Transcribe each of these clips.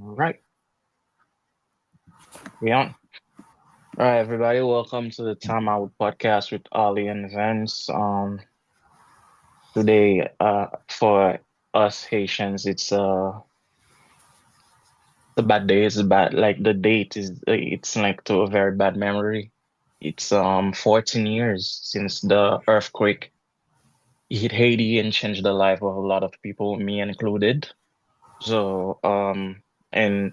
Right. Yeah. All right, everybody. Welcome to the TimeOut podcast with Ollie and Vens. Today, for us Haitians, it's a bad day. It's a bad, like the date is, it's like to a very bad memory. It's 14 years since the earthquake hit Haiti and changed the life of a lot of people, me included. So, and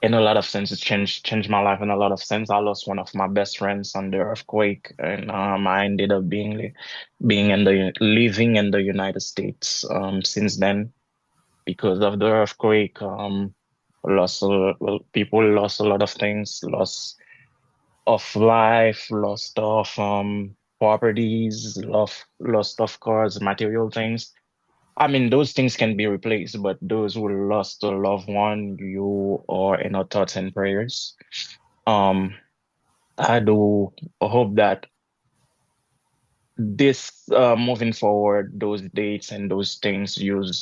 in a lot of sense, it changed my life in a lot of sense. I lost one of my best friends on the earthquake, and I ended up being in the living in the United States since then because of the earthquake. Well, people lost a lot of things, loss of life, lost of properties, lost of cars, material things. I mean, those things can be replaced, but those who lost a loved one, you are in our thoughts and prayers. Um, I do hope that this moving forward, those dates and those things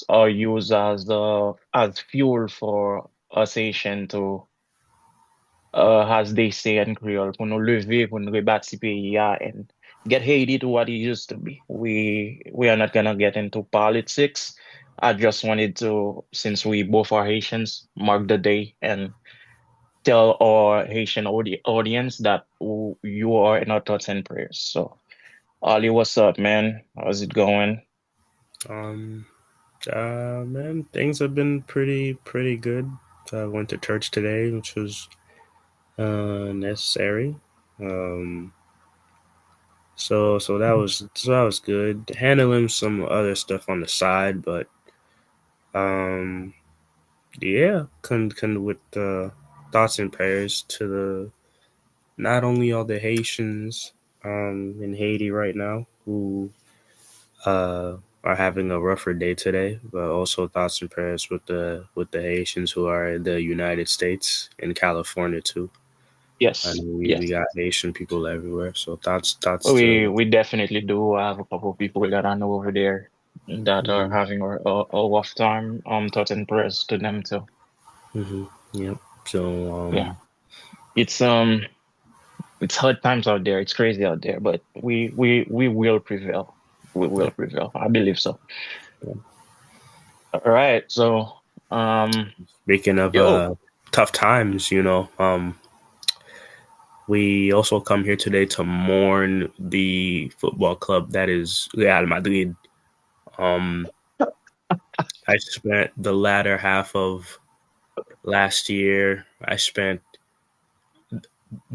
are used as fuel for us Haitian to as they say in Creole, pour nous lever, pour nous rebâtir pays and get Haiti to what it used to be. We are not gonna get into politics. I just wanted to, since we both are Haitians, mark the day and tell our Haitian audience that you are in our thoughts and prayers. So, Ali, what's up, man? How's it going? Um, man, things have been pretty good. I went to church today, which was necessary. Um, so that was good. Handling some other stuff on the side, but um, yeah, con with thoughts and prayers to the not only all the Haitians in Haiti right now who uh, are having a rougher day today, but also thoughts and prayers with the Haitians who are in the United States and California too. I Yes, mean, we yes. got Haitian people everywhere, so thoughts We to. we definitely do have a couple of people that I know over there that are Hmm. having a rough time. Thoughts and prayers to them too. Hmm. Yep. So Yeah. It's it's hard times out there. It's crazy out there, but we will prevail. We will yeah. prevail. I believe so. Yeah. All right. So um Speaking of yo, tough times, we also come here today to mourn the football club that is Real Madrid. Um, I spent the latter half of last year. I spent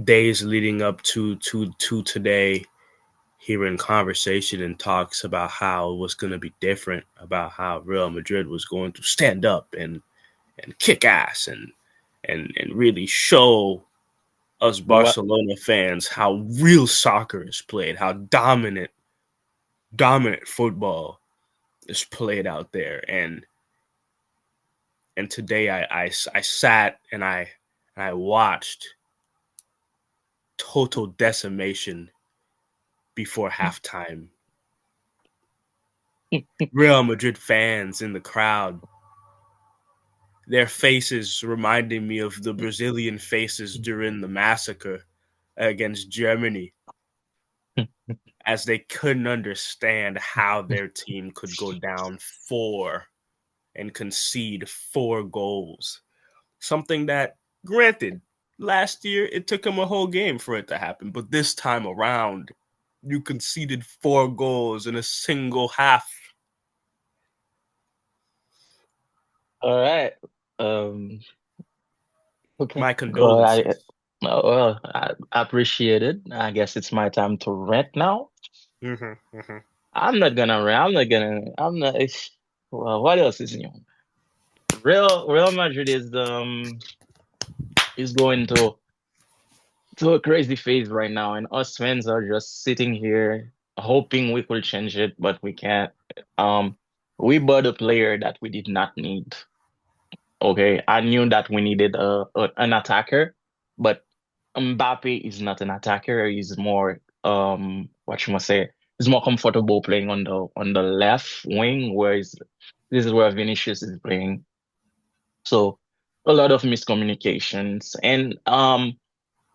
days leading up to today hearing conversation and talks about how it was going to be different, about how Real Madrid was going to stand up and kick ass and really show us what Barcelona fans how real soccer is played, how dominant football is played out there. And today I sat and I watched total decimation before halftime. Real Madrid fans in the crowd, their faces reminding me of the Brazilian faces during the massacre against Germany, as they couldn't understand how their team could go down four and concede four goals. Something that, granted, last year it took them a whole game for it to happen, but this time around, you conceded four goals in a single half. all right. Um okay. My Go I condolences. well, I appreciate it. I guess it's my time to rant now. Mm-hmm, mm-hmm. I'm not gonna rant. I'm not well, what else is new? Real Madrid is going to a crazy phase right now, and us fans are just sitting here hoping we could change it, but we can't. Um, we bought a player that we did not need. Okay, I knew that we needed an attacker, but Mbappe is not an attacker. He's more what you must say. He's more comfortable playing on the left wing, whereas this is where Vinicius is playing. So. a lot of miscommunications. And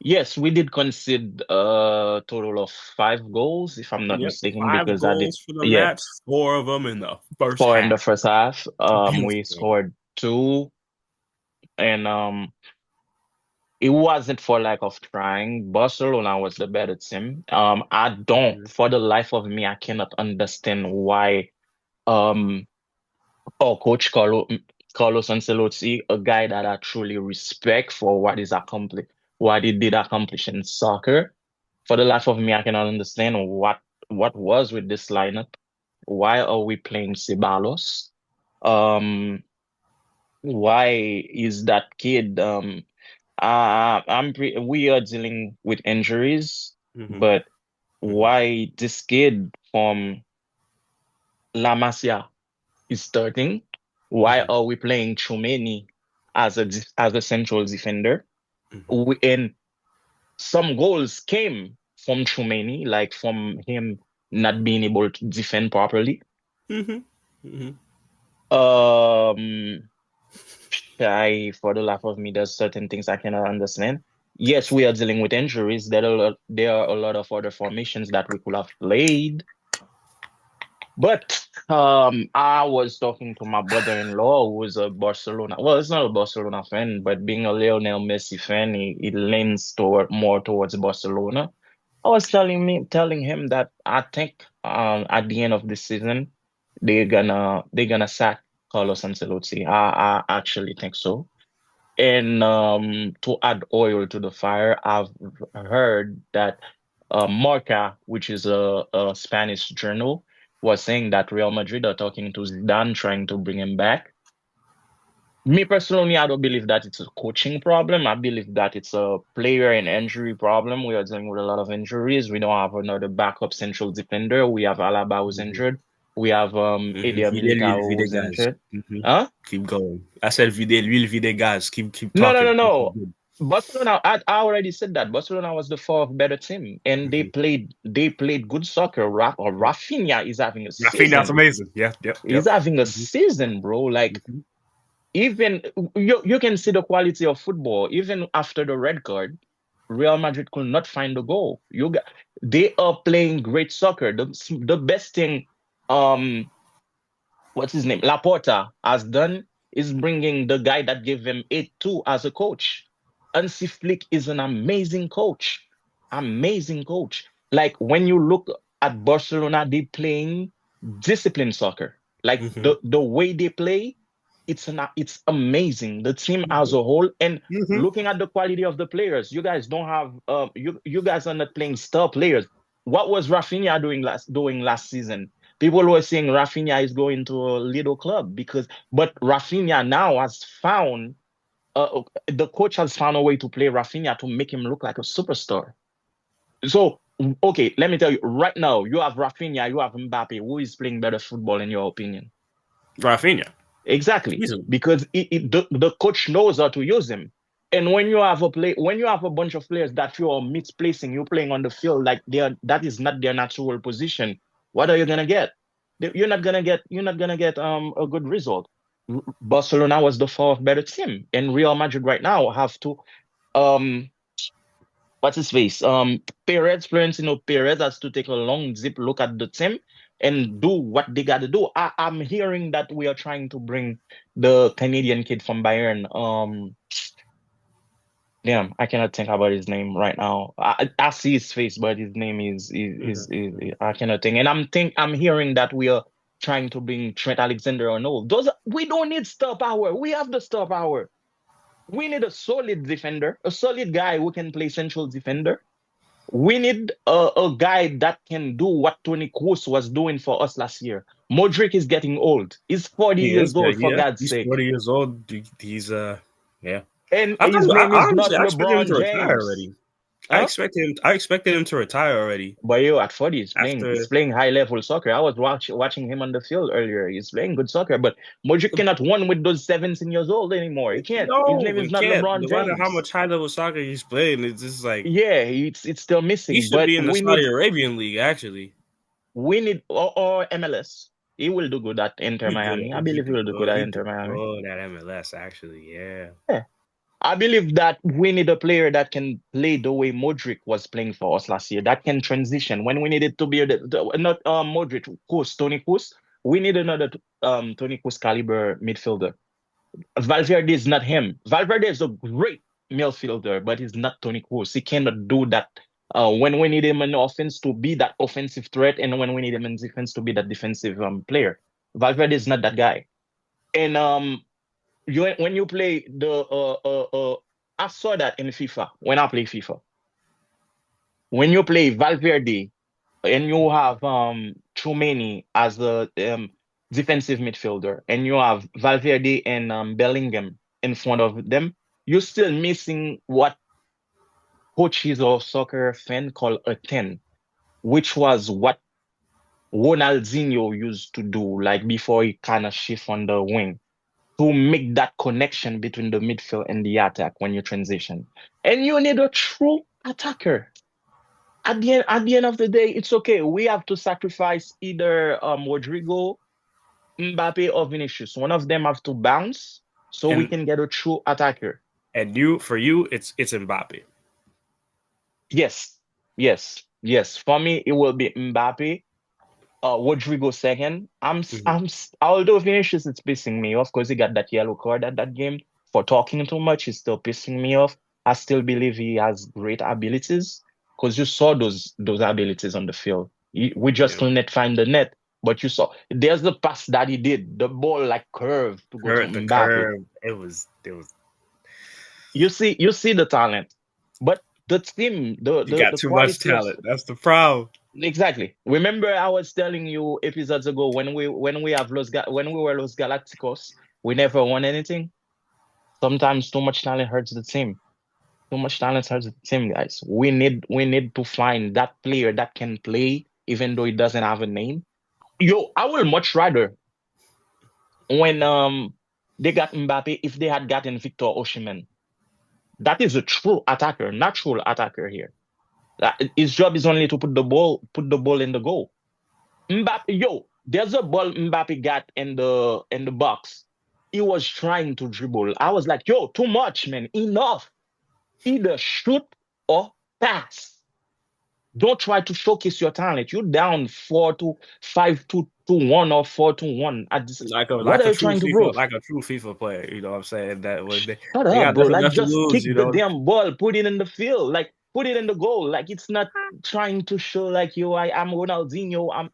yes, we did concede a total of 5 goals, if I'm not Yep, mistaken, 5 because I did, goals for the yeah, match, 4 of them in the first four in half. the first half. Beautiful We game. scored two, and it wasn't for lack of trying. Barcelona was the better team. I don't, Mhm. for the life of me, I cannot understand why um our coach Carlos Ancelotti, a guy that I truly respect for what he did accomplish in soccer. For the life of me, I cannot understand what was with this lineup. Why are we playing Ceballos? Um, why is that kid? We are dealing with injuries, Mhm. but Mhm. why this kid from La Masia is starting? Why Mhm. are we playing Tchouaméni as a central defender? Mhm. And some goals came from Tchouaméni, like from him not being able to defend properly. Mhm. Mhm. Um, for the life of me, there's certain things I cannot understand. Yes, we are dealing with injuries. There are a lot of other formations that we could have played. But I was talking to my brother-in-law who is a Barcelona. Well, it's not a Barcelona fan, but being a Lionel Messi fan, he leans toward more towards Barcelona. I was telling him that I think at the end of the season they're gonna sack Carlos Ancelotti. I actually think so. And to add oil to the fire, I've heard that Marca, which is a Spanish journal, was saying that Real Madrid are talking to Zidane, trying to bring him back. Me personally, I don't believe that it's a coaching problem. I believe that it's a player and injury problem. We are dealing with a lot of injuries. We don't have another backup central defender. We have Alaba who's Mhm. injured. We have Mhm. Eder Vide l'huile, Militao vide who's gaz. injured. Mhm. Huh? Keep going. I said vide l'huile, vide gaz. Keep No, no, no, talking. This is no. good. Barcelona, I already said that. Barcelona was the fourth better team, and Mhm. they played good soccer. Rafinha is having a Rafinha's season. amazing. Yep, yep, He's yep. having a Mhm. season, bro. Like Mhm. even you can see the quality of football. Even after the red card, Real Madrid could not find the goal. They are playing great soccer. The best thing, um, what's his name? Laporta has done is bringing the guy that gave him 8-2 as a coach. Hansi Flick is an amazing coach. Amazing coach. Like when you look at Barcelona, they playing disciplined soccer. Like Mhm. the way they play, it's amazing. The team as a whole, and Mhm. looking at the quality of the players, you guys don't have you guys are not playing star players. What was Rafinha doing last season? People were saying Rafinha is going to a little club but Rafinha now has found the coach has found a way to play Rafinha to make him look like a superstar. So, okay, let me tell you, right now, you have Rafinha, you have Mbappe. Who is playing better football in your opinion? Rafinha. Exactly, Easily. because the coach knows how to use him. And when you have a bunch of players that you are misplacing, you're playing on the field like that is not their natural position. What are you gonna get? You're not gonna get a good result. Barcelona was the fourth better team, and Real Madrid right now have to um what's his face? Florentino Perez has to take a long zip look at the team and do what they got to do. I'm hearing that we are trying to bring the Canadian kid from Bayern. Damn, I cannot think about his name right now. I see his face, but his name I cannot think. And I'm hearing that we are trying to bring Trent Alexander-Arnold. We don't need star power. We have the star power. We need a solid defender, a solid guy who can play central defender. We need a guy that can do what Toni Kroos was doing for us last year. Modric is getting old. He's 40 He is years good. old, for Yeah, God's he's sake. 40 years old. He's yeah. And his name is not I expected him LeBron to retire James. already. Huh? I expected him to retire already But yo, at 40, he's after. playing high level soccer. I was watching him on the field earlier. He's playing good soccer, but Modric cannot run with those 17 years old anymore. He can't. His No, name is we not can't. LeBron No matter how James. much high level soccer he's playing, it's just like Yeah, it's still he missing, should but be in the Saudi Arabian league. Actually, we need or MLS. He will do good at Inter He good. Miami. I He believe he do will do good good. at He Inter do Miami. good at MLS. Actually, yeah. Yeah. I believe that we need a player that can play the way Modric was playing for us last year, that can transition. When we needed to be not Modric, Kroos, Tony Kroos, we need another Tony Kroos caliber midfielder. Valverde is not him. Valverde is a great midfielder, but he's not Tony Kroos. He cannot do that. When we need him in offense to be that offensive threat, and when we need him in defense to be that defensive player, Valverde is not that guy. And when you play I saw that in FIFA when I play FIFA. When you play Valverde and you have Tchouameni as a defensive midfielder, and you have Valverde and Bellingham in front of them, you're still missing what coaches or soccer fan call a 10, which was what Ronaldinho used to do, like before he kind of shift on the wing to make that connection between the midfield and the attack when you transition. And you need a true attacker. At the end of the day, it's okay. We have to sacrifice either Rodrigo, Mbappe, or Vinicius. One of them have to bounce so we And can get a true attacker. for you, it's Mbappe. Yes, yes. For me, it will be Mbappe. Rodrigo second. Hmm. Although Vinicius is pissing me off because he got that yellow card at that game for talking too much. He's still pissing me off. I still believe he has great abilities because you saw those abilities on the field. We just Yeah. couldn't find the net, but you saw there's the pass that he did. The ball like curved to go to The Mbappe. curve. It was. You see the talent, but the team, the You the, got the too much quality of talent. That's the problem. exactly. Remember, I was telling you episodes ago when we were Los Galacticos, we never won anything. Sometimes too much talent hurts the team. Too much talent hurts the team, guys. We need to find that player that can play even though he doesn't have a name. Yo, I would much rather when they got Mbappe if they had gotten Victor Osimhen. That is a true attacker, natural attacker here. His job is only to put the ball in the goal. Mbappe, yo, there's a ball Mbappe got in the box. He was trying to dribble. I was like, yo, too much, man. Enough. Either shoot or pass. Don't try to showcase your talent. You're down 4-5-2-1 or 4-1 at this. What are you trying to prove? Like a true FIFA player. You know what I'm saying? That when Shut they up, got bro. nothing Like left to just lose. kick You the know. damn ball, put it in the field, like put it in the goal. Like it's not trying to show like yo, I'm Ronaldinho.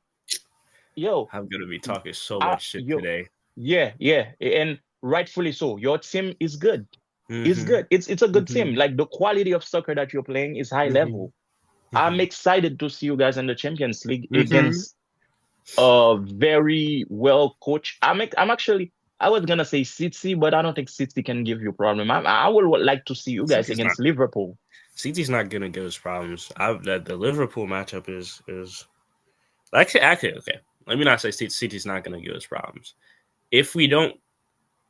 Yo, I'm gonna be talking so I much shit yo, today. yeah, and rightfully so. Your team is good. It's Hmm. good. It's a good Hmm. team. Like the quality of soccer that you're playing is high Hmm. level. I'm Hmm. excited to see you guys in the Champions League Hmm. against a very well coached. I'm actually I was gonna say City, but I don't think City can give you problem. I would like to see you guys City's not. against Liverpool. City's not gonna give us problems. The Liverpool matchup is actually okay. Let me not say City's not gonna give us problems. If we don't,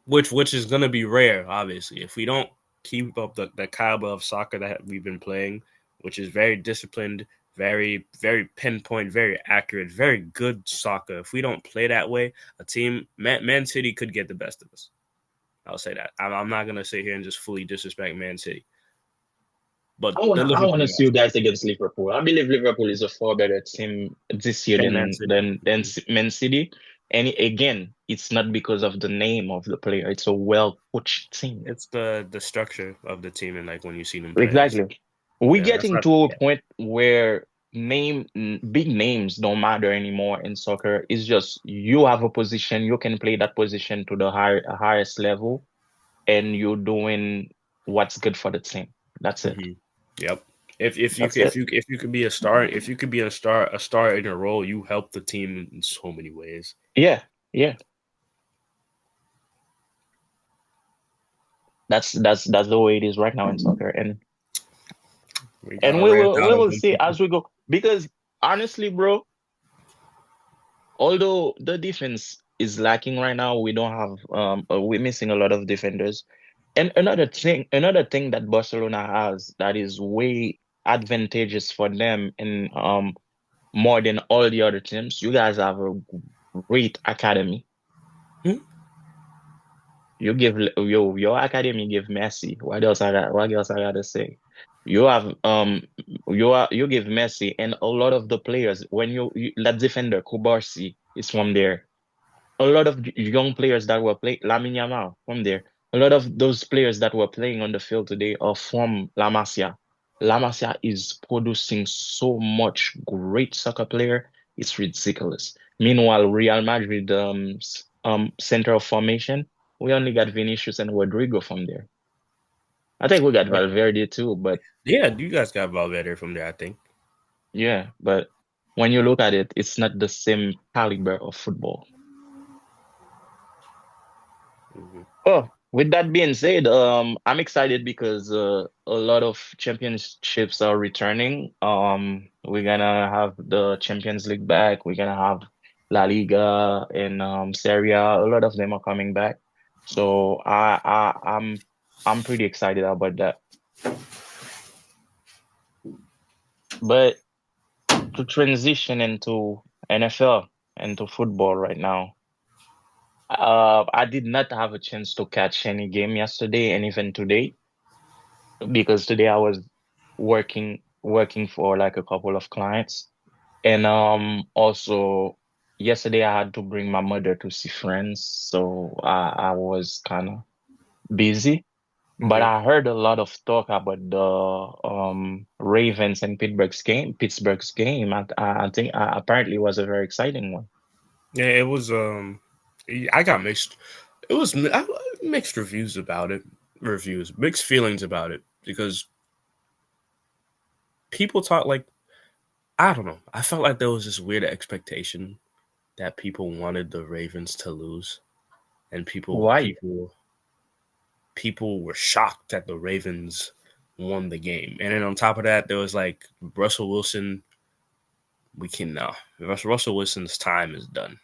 which is gonna be rare, obviously. If we don't keep up the caliber of soccer that we've been playing, which is very disciplined, very pinpoint, very accurate, very good soccer. If we don't play that way, Man City could get the best of us. I'll say that. I'm not gonna sit here and just fully disrespect Man City, but the I wanna Liverpool see you matchup guys against Liverpool. I believe Liverpool is a far better team this year and Man than City. Man City. And again, it's not because of the name of the player. It's a well coached team. It's the structure of the team and like when you see them play. Exactly. We Yeah, that's getting not. to a Yeah, point where big names don't matter anymore in soccer. It's just you have a position, you can play that position to the highest level, and you're doing what's good for the team. That's it. hmm. Yep. If you That's it. if you could be if you could be a star in a role, you help the team in so many ways. Yeah, yeah. That's the way it is right now in soccer. And We and gotta we rant will out we on will them see people. as we go. Because honestly, bro, although the defense is lacking right now, we don't have we're missing a lot of defenders. And another thing that Barcelona has that is way advantageous for them and more than all the other teams, you guys have a great academy. Hmm? You give your academy give Messi. What else I gotta say? You have you give Messi and a lot of the players when that defender Kubarsi is from there. A lot of young players that were playing Lamine Yamal from there. A lot of those players that were playing on the field today are from La Masia. La Masia is producing so much great soccer player. It's ridiculous. Meanwhile, Real Madrid center of formation, we only got Vinicius and Rodrigo from there. I think we got Valverde too, but Yeah, you guys got Valverde from there, I think. yeah, but when you look at it, it's not the same caliber of football. Hmm. Oh, with that being said, I'm excited because a lot of championships are returning. We're gonna have the Champions League back. We're gonna have La Liga and Serie A. A lot of them are coming back. So I'm pretty excited about that. But to transition into NFL and to football right now, I did not have a chance to catch any game yesterday and even today, because today I was working for like a couple of clients. And also yesterday I had to bring my mother to see friends, so I was kind of busy. But Hmm. I heard a lot of talk about the Ravens and Pittsburgh's game. I think apparently it was a very exciting one. Yeah, it was. I got mixed. It was mixed reviews about it. Reviews, mixed feelings about it because people talk like I don't know. I felt like there was this weird expectation that people wanted the Ravens to lose, and Why? people were shocked that the Ravens won the game. And then on top of that, there was like Russell Wilson. We can now. Russell Wilson's time is done.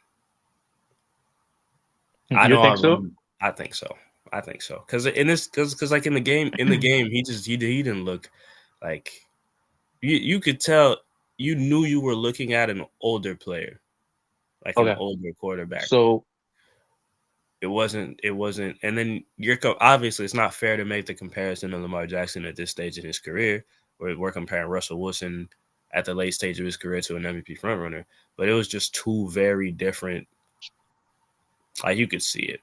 I You know. think so? I think so. I think so. Because in this, because like in the game, he didn't look like you could tell you knew you were looking at an older player, like an Okay, older quarterback. so It wasn't, and then obviously it's not fair to make the comparison of Lamar Jackson at this stage in his career. We're comparing Russell Wilson at the late stage of his career to an MVP frontrunner, but it was just two very different. Like you could see it.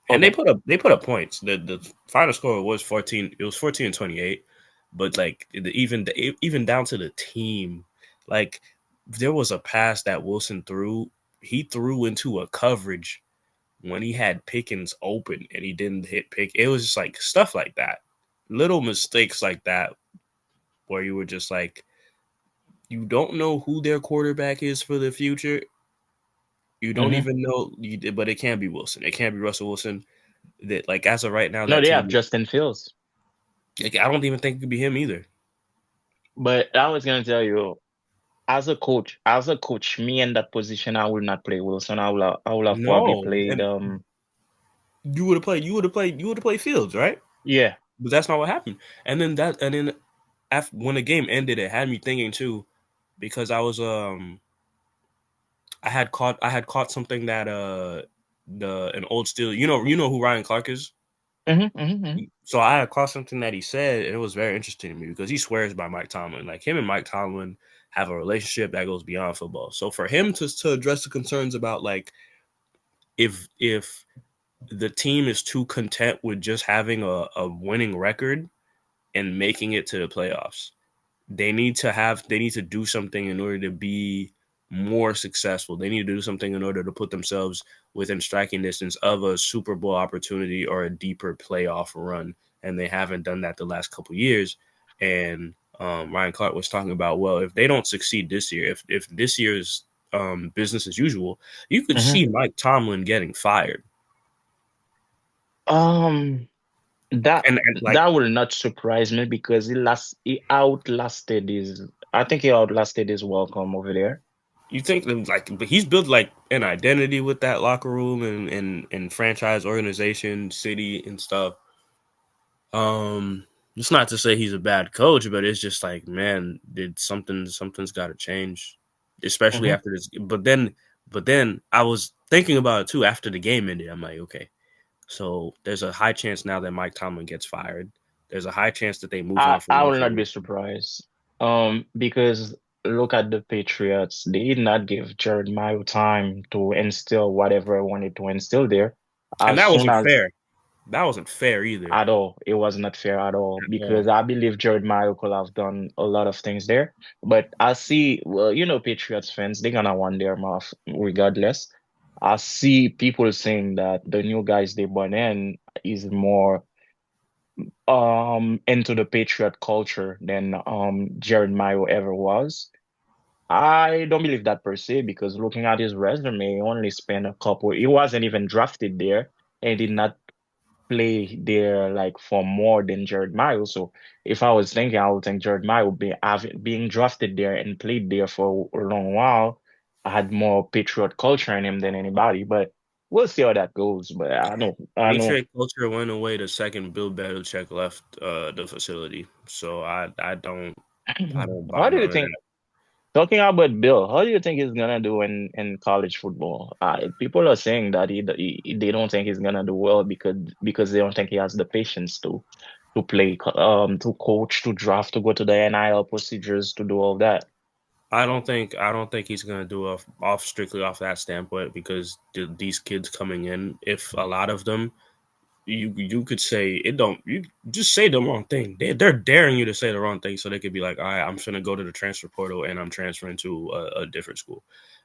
And okay. they put up points. The final score was 14. It was 14-28, but like even down to the team, like there was a pass that Wilson threw. He threw into a coverage when he had Pickens open and he didn't hit pick. It was just like stuff like that, little mistakes like that, where you were just like, you don't know who their quarterback is for the future. You don't Hmm. even know, but it can't be Wilson. It can't be Russell Wilson. That like as of right now, No, that they have team. Justin Fields. Like, I don't even think it could be him either. But I was gonna tell you, as a coach, me in that position, I will not play Wilson. I will have probably No, played and you would have played. You would have played Fields, right? yeah. But that's not what happened. And then after when the game ended, it had me thinking too, because I had caught something that an old steel. You know who Ryan Clark is. Hmm. Hmm. So I had caught something that he said, and it was very interesting to me because he swears by Mike Tomlin. Like him and Mike Tomlin have a relationship that goes beyond football. So for him to address the concerns about like if the team is too content with just having a winning record and making it to the playoffs, they need to do something in order to be more successful. They need to do something in order to put themselves within striking distance of a Super Bowl opportunity or a deeper playoff run. And they haven't done that the last couple years. And Ryan Clark was talking about, well, if they don't succeed this year, if this year's business as usual, you could Hmm. see Mike Tomlin getting fired. Um, that And like that will not surprise me because he outlasted his. I think he outlasted his welcome over there. you think that, like, but he's built like an identity with that locker room and franchise organization, city and stuff. It's not to say he's a bad coach, but it's just like, man, did something's got to change, especially Hmm. after this. But then But then I was thinking about it too after the game ended. I'm like, okay, so there's a high chance now that Mike Tomlin gets fired. There's a high chance that they move on from I will Russell not be Wilson. surprised. Because look at the Patriots. They did not give Jared Mayo time to instill whatever I wanted to instill there. And As that soon wasn't as fair. That wasn't fair either. at all, it was not fair at all At all. because I believe Jared Mayo could have done a lot of things there. But I see, well, Patriots fans, they're gonna want their mouth regardless. I see people saying that the new guys they brought in is more into the Patriot culture than Jared Mayo ever was. I don't believe that per se because looking at his resume, he only spent a couple. He wasn't even drafted there and did not play there like for more than Jared Mayo. So if I was thinking, I would think Jared Mayo being drafted there and played there for a long while, I had more Patriot culture in him than anybody. But we'll see how that goes. But I know. Patriot culture went away the second Bill Belichick left the facility. So I don't buy How do you none of think? that. Talking about Bill, how do you think he's gonna do in college football? People are saying that they don't think he's gonna do well because they don't think he has the patience to play, to coach, to draft, to go to the NIL procedures, to do all that. I don't think he's gonna do off strictly off that standpoint because these kids coming in, if a lot of them you could say it don't you just say the wrong thing. They're daring you to say the wrong thing so they could be like, all right, I'm just gonna go to the transfer portal and I'm transferring to a different school.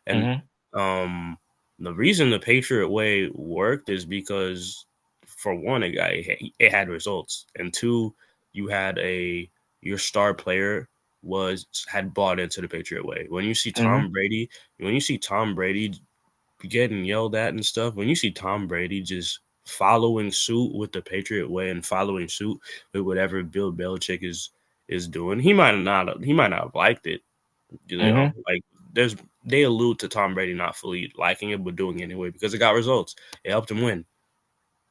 And Hmm. um the reason the Patriot way worked is because for one, it had results, and two, you had a your star player was had bought into the Patriot way. Hmm. When you see Tom Brady getting yelled at and stuff, when you see Tom Brady just following suit with the Patriot way and following suit with whatever Bill Belichick is doing, he might not have liked it. Hmm. Like there's they allude to Tom Brady not fully liking it, but doing it anyway because it got results. It helped him win.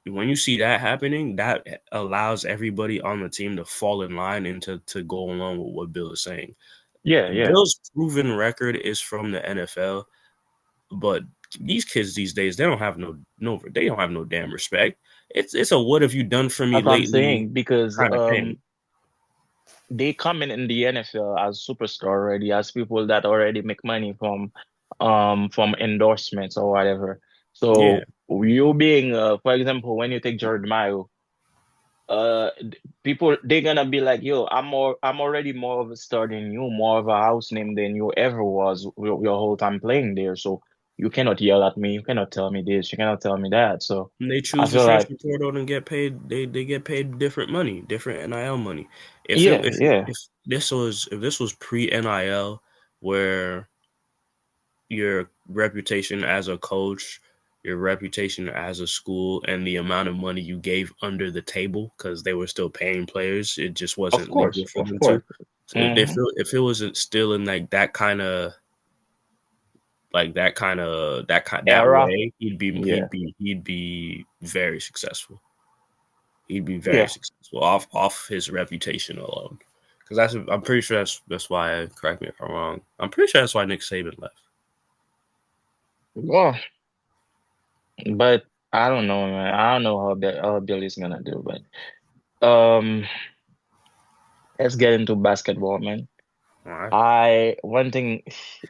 When you see that happening, that allows everybody on the team to fall in line and to go along with what Bill is saying. Yeah, yeah. Bill's proven record is from the NFL, but these kids these days, they don't have no damn respect. It's a what have you done for me That's what I'm lately saying because kind of thing. they come in the NFL as superstar already, as people that already make money from endorsements or whatever. Yeah, So you being for example, when you take Jordan Mayo, people they're gonna be like, yo, I'm already more of a star than you, more of a house name than you ever was your whole time playing there. So you cannot yell at me, you cannot tell me this, you cannot tell me that. So and they I choose the feel like transfer portal and get paid. They get paid different money, different NIL money. If it, yeah, yeah, if this was pre NIL, where your reputation as a coach, your reputation as a school, and the amount of money you gave under the table because they were still paying players. It just wasn't legal for of them course. to. So Hmm. if it wasn't still in that Era, way, yeah, he'd be very successful. He'd be very yeah. successful off his reputation alone. Because I'm pretty sure that's why. Correct me if I'm wrong. I'm pretty sure that's why Nick Saban left. Well, but I don't know, man. I don't know how Billy's gonna do, but let's get into basketball, man. All right. I one thing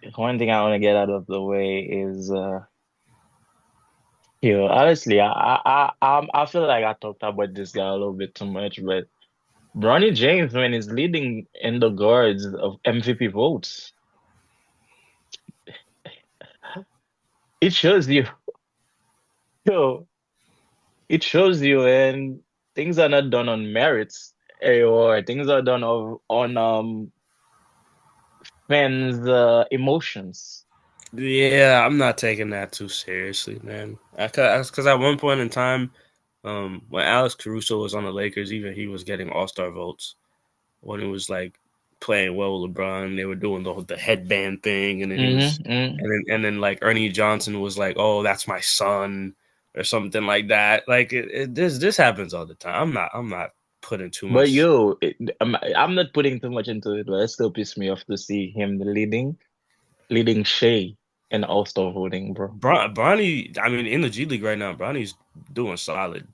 I want to get out of the way is honestly, I feel like I talked about this guy a little bit too much, but Bronny James, man, is leading in the guards of MVP votes. It shows you, yo, it shows you, and things are not done on merits, or things are done on fans' emotions. Yeah, I'm not taking that too seriously, man. Because at one point in time, when Alex Caruso was on the Lakers, even he was getting All Star votes when he was like playing well with LeBron. They were doing the headband thing, and then he was, Hmm. and then like Ernie Johnson was like, "Oh, that's my son," or something like that. Like this happens all the time. I'm not putting too But much. yo, I'm not putting too much into it, but it still pisses me off to see him leading Shea. in All-Star voting, bro. Bronny, I mean, in the G League right now, Bronny's doing solid.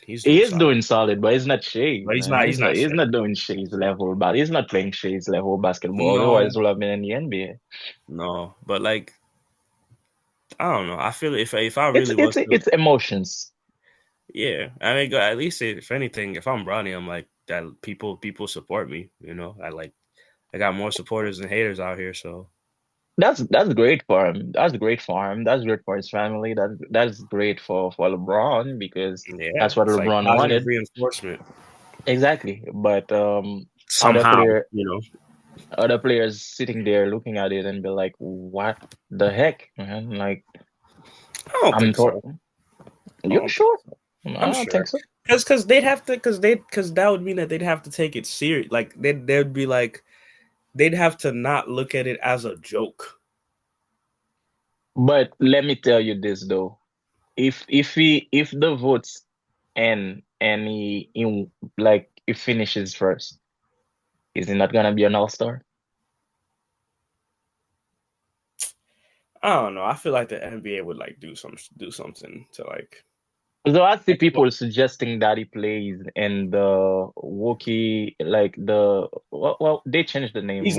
He's He doing is solid, doing solid, but he's not Shea, but he's man. not. He's He's not. not He's Shea. not doing Shea's level, but he's not playing Shea's level basketball. Otherwise, No, he would have been in the NBA. no. But like, I don't know. I feel if I really was to, It's emotions. yeah. I mean, at least if anything, if I'm Bronny, I'm like that. People support me. You know, I got more supporters than haters out here. So That's great for him. That's great for him. That's great for his family. That's great for LeBron because yeah, that's what it's like LeBron positive wanted. reinforcement Exactly. But other somehow. player You know, other players sitting there looking at it and be like, "What the heck, man?" Like I don't I'm think tor so. I You don't think sure? so. I I'm don't think sure. so. Because they'd have to because that would mean that they'd have to take it serious. Like they'd be like they'd have to not look at it as a joke. But let me tell you this though. If the votes and he like he finishes first, is he not gonna be an all-star? I don't know. I feel like the NBA would like do something to like So I see like people suggesting that he plays in the Wookiee, like well, they changed the name,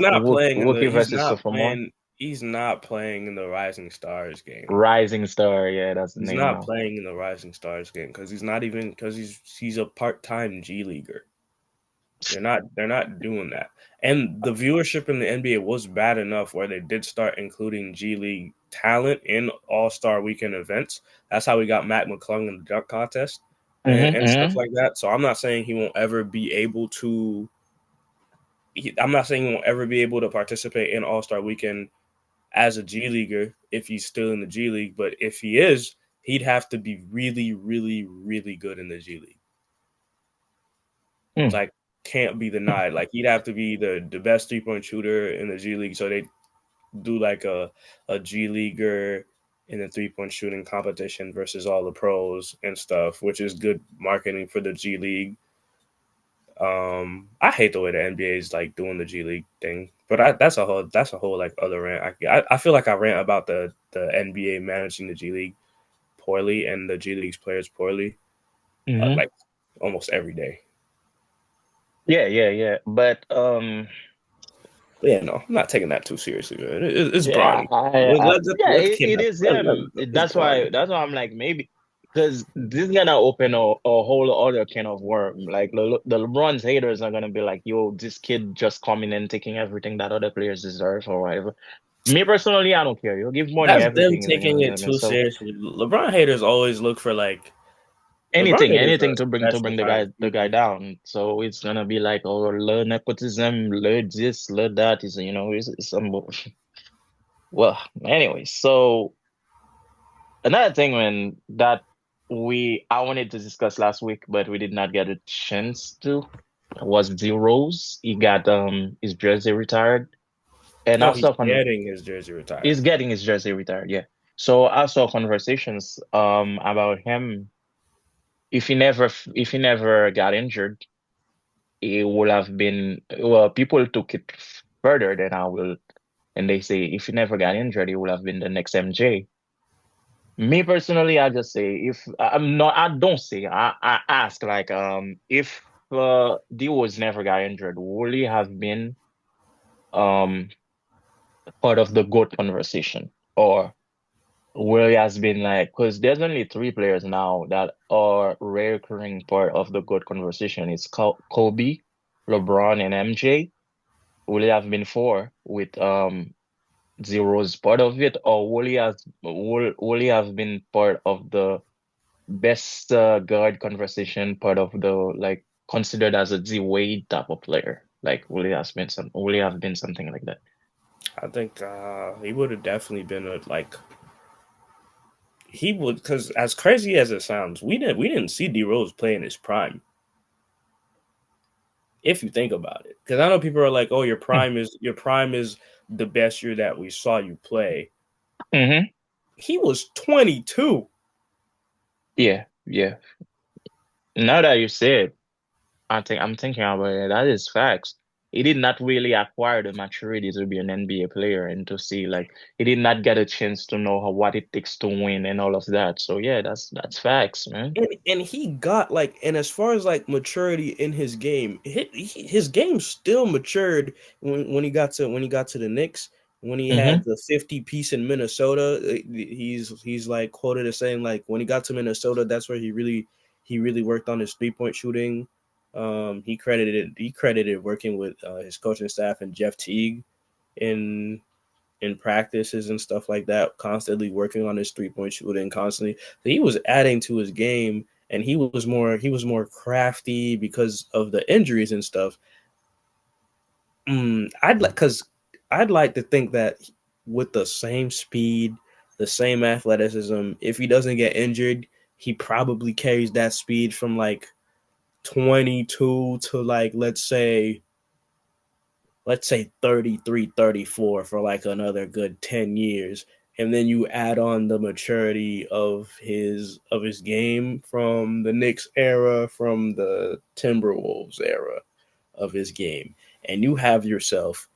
Wookiee versus Sophomore, he's not playing in the Rising Stars game. Rising Star. Yeah, that's the He's name not now. playing in the Rising Stars game because he's not even because he's a part-time G leaguer. They're not doing that. And the viewership in the NBA was bad enough where they did start including G League talent in All Star Weekend events. That's how we got Matt McClung in the dunk contest and stuff Hmm. like that. So I'm not saying he won't ever be able to. I'm not saying he won't ever be able to participate in All Star Weekend as a G leaguer if he's still in the G League. But if he is, he'd have to be really, really, really good in the G League. Hmm. Like can't be denied. Like he'd have to be the best 3 point shooter in the G League. So they do like a G leaguer in the 3 point shooting competition versus all the pros and stuff, which is good marketing for the G League. I hate the way the NBA is like doing the G League thing, but that's a whole like other rant. I feel like I rant about the NBA managing the G League poorly and the G League's players poorly, Hmm. like almost every day. Yeah, yeah, yeah. But But yeah, no, I'm not taking that too seriously, man. It's yeah, Bronny. Let's yeah, keep it that. is him. It's Bronny. That's why I'm like maybe because this is gonna open a whole other can of worm. Like the LeBron's haters are gonna be like, "Yo, this kid just coming and taking everything that other players deserve or whatever." Me personally, I don't care. You give money, That's them everything is taking it gonna. too So seriously. LeBron haters always look for like LeBron haters are anything a to special bring kind of the guy people. down. So it's gonna be like, oh, learn nepotism, learn this, learn that. Is it's some well, anyway. So another thing when that we I wanted to discuss last week, but we did not get a chance to was D Rose. He got his jersey retired, and No, I he's saw getting his jersey he's retired. getting his jersey retired. Yeah. So I saw conversations about him if he never got injured, it would have been well. People took it further than I will, and they say if he never got injured, he would have been the next MJ. Me personally, I just say if I'm not, I don't say. I ask like if D was never got injured, would he have been um part of the GOAT conversation, or will he has been like because there's only three players now that are recurring part of the GOAT conversation. It's Kobe, LeBron, and MJ. Will it have been four with Zero's part of it, or will he have been part of the best guard conversation, part of the like considered as a D Wade type of player? Like will he have been something like that? I think he would have definitely been a like he would because as crazy as it sounds, we didn't see D Rose play in his prime. If you think about it, because I know people are like, "Oh, Hmm. your prime is the best year that we saw you play." Mm-hmm. He was 22. Yeah, yeah. Now that you say it, I'm thinking about it. That is facts. he did not really acquire the maturity to be an NBA player and to see like he did not get a chance to know what it takes to win and all of that. So yeah, that's facts, man. And he got like, and as far as like maturity in his game, his game still matured when he got to the Knicks. When he Mm-hmm. had the 50 piece in Minnesota, he's like quoted as saying like when he got to Minnesota, that's where he really worked on his 3-point shooting. He credited working with his coaching staff and Jeff Teague in practices and stuff like that, constantly working on his 3-point shooting constantly. So he was adding to his game, and he was more crafty because of the injuries and stuff. I'd like to think that with the same speed, the same athleticism, if he doesn't get injured, he probably carries that speed from like 22 to like let's say 33, 34 for like another good 10 years, and then you add on the maturity of his game from the Knicks era, from the Timberwolves era of his game, and you have yourself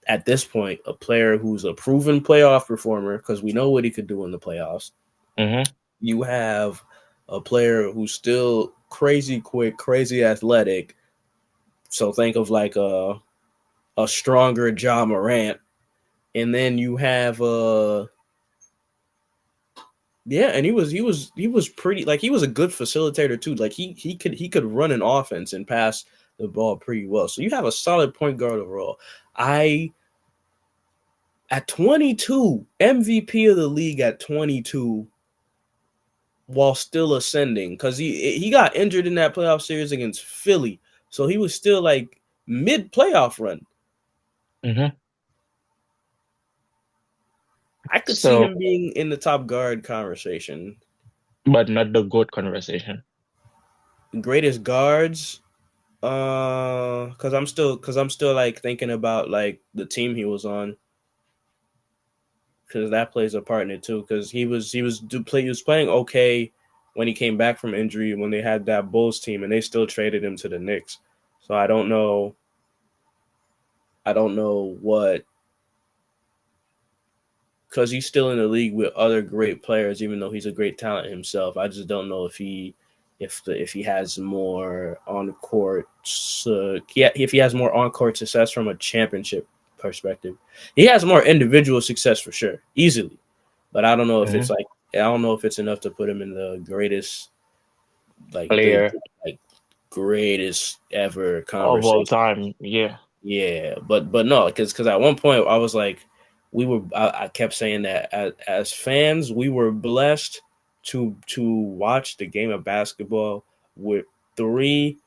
at this point a player who's a proven playoff performer because we know what he could do in the playoffs. Mm-hmm. You have a player who's still crazy quick, crazy athletic, so think of like a stronger John Morant. And then you have yeah, and he was pretty, like, he was a good facilitator too. Like he could run an offense and pass the ball pretty well. So you have a solid point guard overall. I At 22, MVP of the league at 22 while still ascending because he got injured in that playoff series against Philly. So he was still like mid playoff run. Mm-hmm. I could see So, him being in the top guard conversation. but not the GOAT conversation. Greatest guards, because I'm still like thinking about like the team he was on, because that plays a part in it too. Because he was playing okay when he came back from injury when they had that Bulls team and they still traded him to the Knicks. So I don't know what, because he's still in the league with other great players, even though he's a great talent himself. I just don't know if he has more on court, if he has more on court success from a championship perspective. He has more individual success for sure, easily. But Mm-hmm. I don't know if it's enough to put him in the greatest, like the Player like greatest ever of all conversation. time. Yeah. Yeah, but no, because at one point I was like, I kept saying that as fans we were blessed to watch the game of basketball with three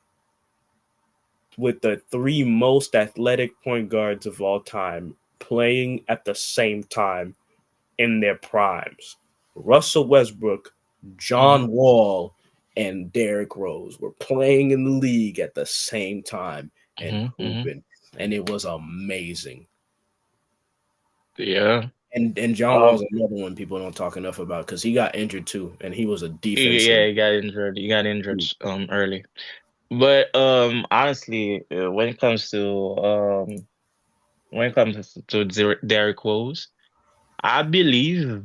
with the three most athletic point guards of all time playing at the same time in their primes. Russell Westbrook, Mm-hmm. John Wall, and Derrick Rose were playing in the league at the same time and Mm-hmm. Mm-hmm. hooping, and it was amazing. Yeah. And John Um. Wall's another one people don't talk enough about because he got injured too, and he was a Yeah, defensive. he got injured. He got injured early. But honestly, when it comes to Derrick Rose, I believe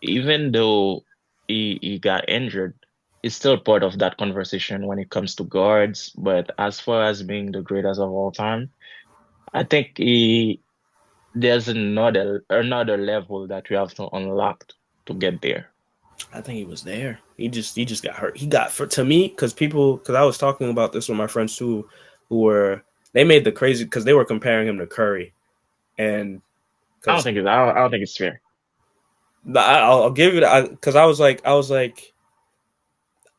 even though he got injured, he's still part of that conversation when it comes to guards. But as far as being the greatest of all time, I think he there's another level that we have to unlock to get there. I think he was there. He just got hurt. He got, for to me, because I was talking about this with my friends too, who were they made the crazy because they were comparing him to Curry, and because I don't think it's fair. I'll give it, because I was like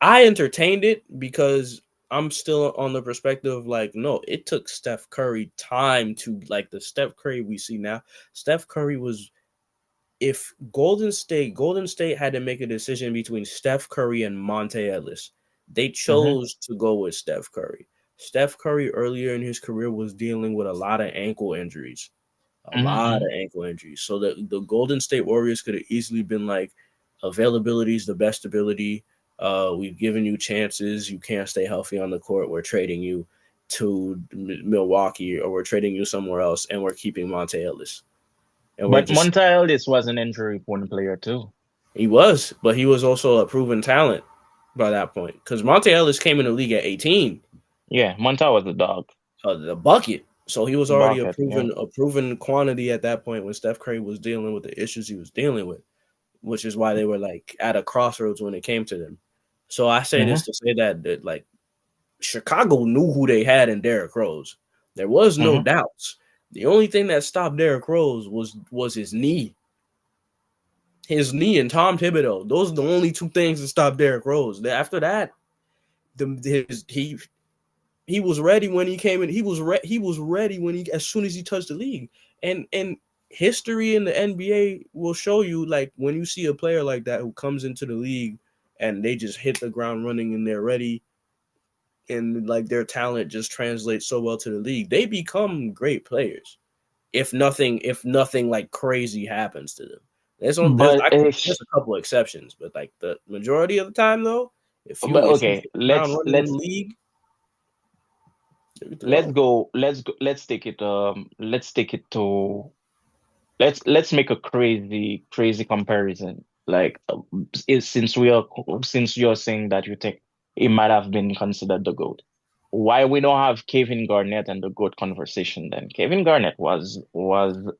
I entertained it because I'm still on the perspective of like, no, it took Steph Curry time to, like, the Steph Curry we see now. Steph Curry was, if Golden State had to make a decision between Steph Curry and Monte Ellis, they Hmm. chose to go with Steph Curry. Steph Curry earlier in his career was dealing with a lot of ankle injuries, a lot Hmm. of ankle injuries. So the Golden State Warriors could have easily been like, availability is the best ability. We've given you chances. You can't stay healthy on the court. We're trading you to Milwaukee, or we're trading you somewhere else, and we're keeping Monte Ellis, and we're But just Montiel, this was an injury-prone player too. he was, but he was also a proven talent by that point because Monte Ellis came in the league at 18, Yeah, Montiel was a dog. the bucket. So he was already Bucket, yeah. a proven quantity at that point when Steph Curry was dealing with the issues he was dealing with, which is why they were like at a crossroads when it came to them. So I say this Mm-hmm. to say that like Chicago knew who they had in Derrick Rose. There was no Mm-hmm. doubts. The only thing that stopped Derrick Rose was his knee. His knee and Tom Thibodeau. Those are the only two things that stopped Derrick Rose. After that, he was ready when he came in. He was ready when he as soon as he touched the league. And history in the NBA will show you like when you see a player like that who comes into the league and they just hit the ground running and they're ready and like their talent just translates so well to the league, they become great players. If nothing like crazy happens to them. But There's a couple of exceptions, but like the majority of the time though, if you okay, hit the ground running in the league, they're good to go. let's take it to let's make a crazy comparison. Like since you're saying that you think it might have been considered the GOAT, why we don't have Kevin Garnett and the GOAT conversation then? Kevin Garnett was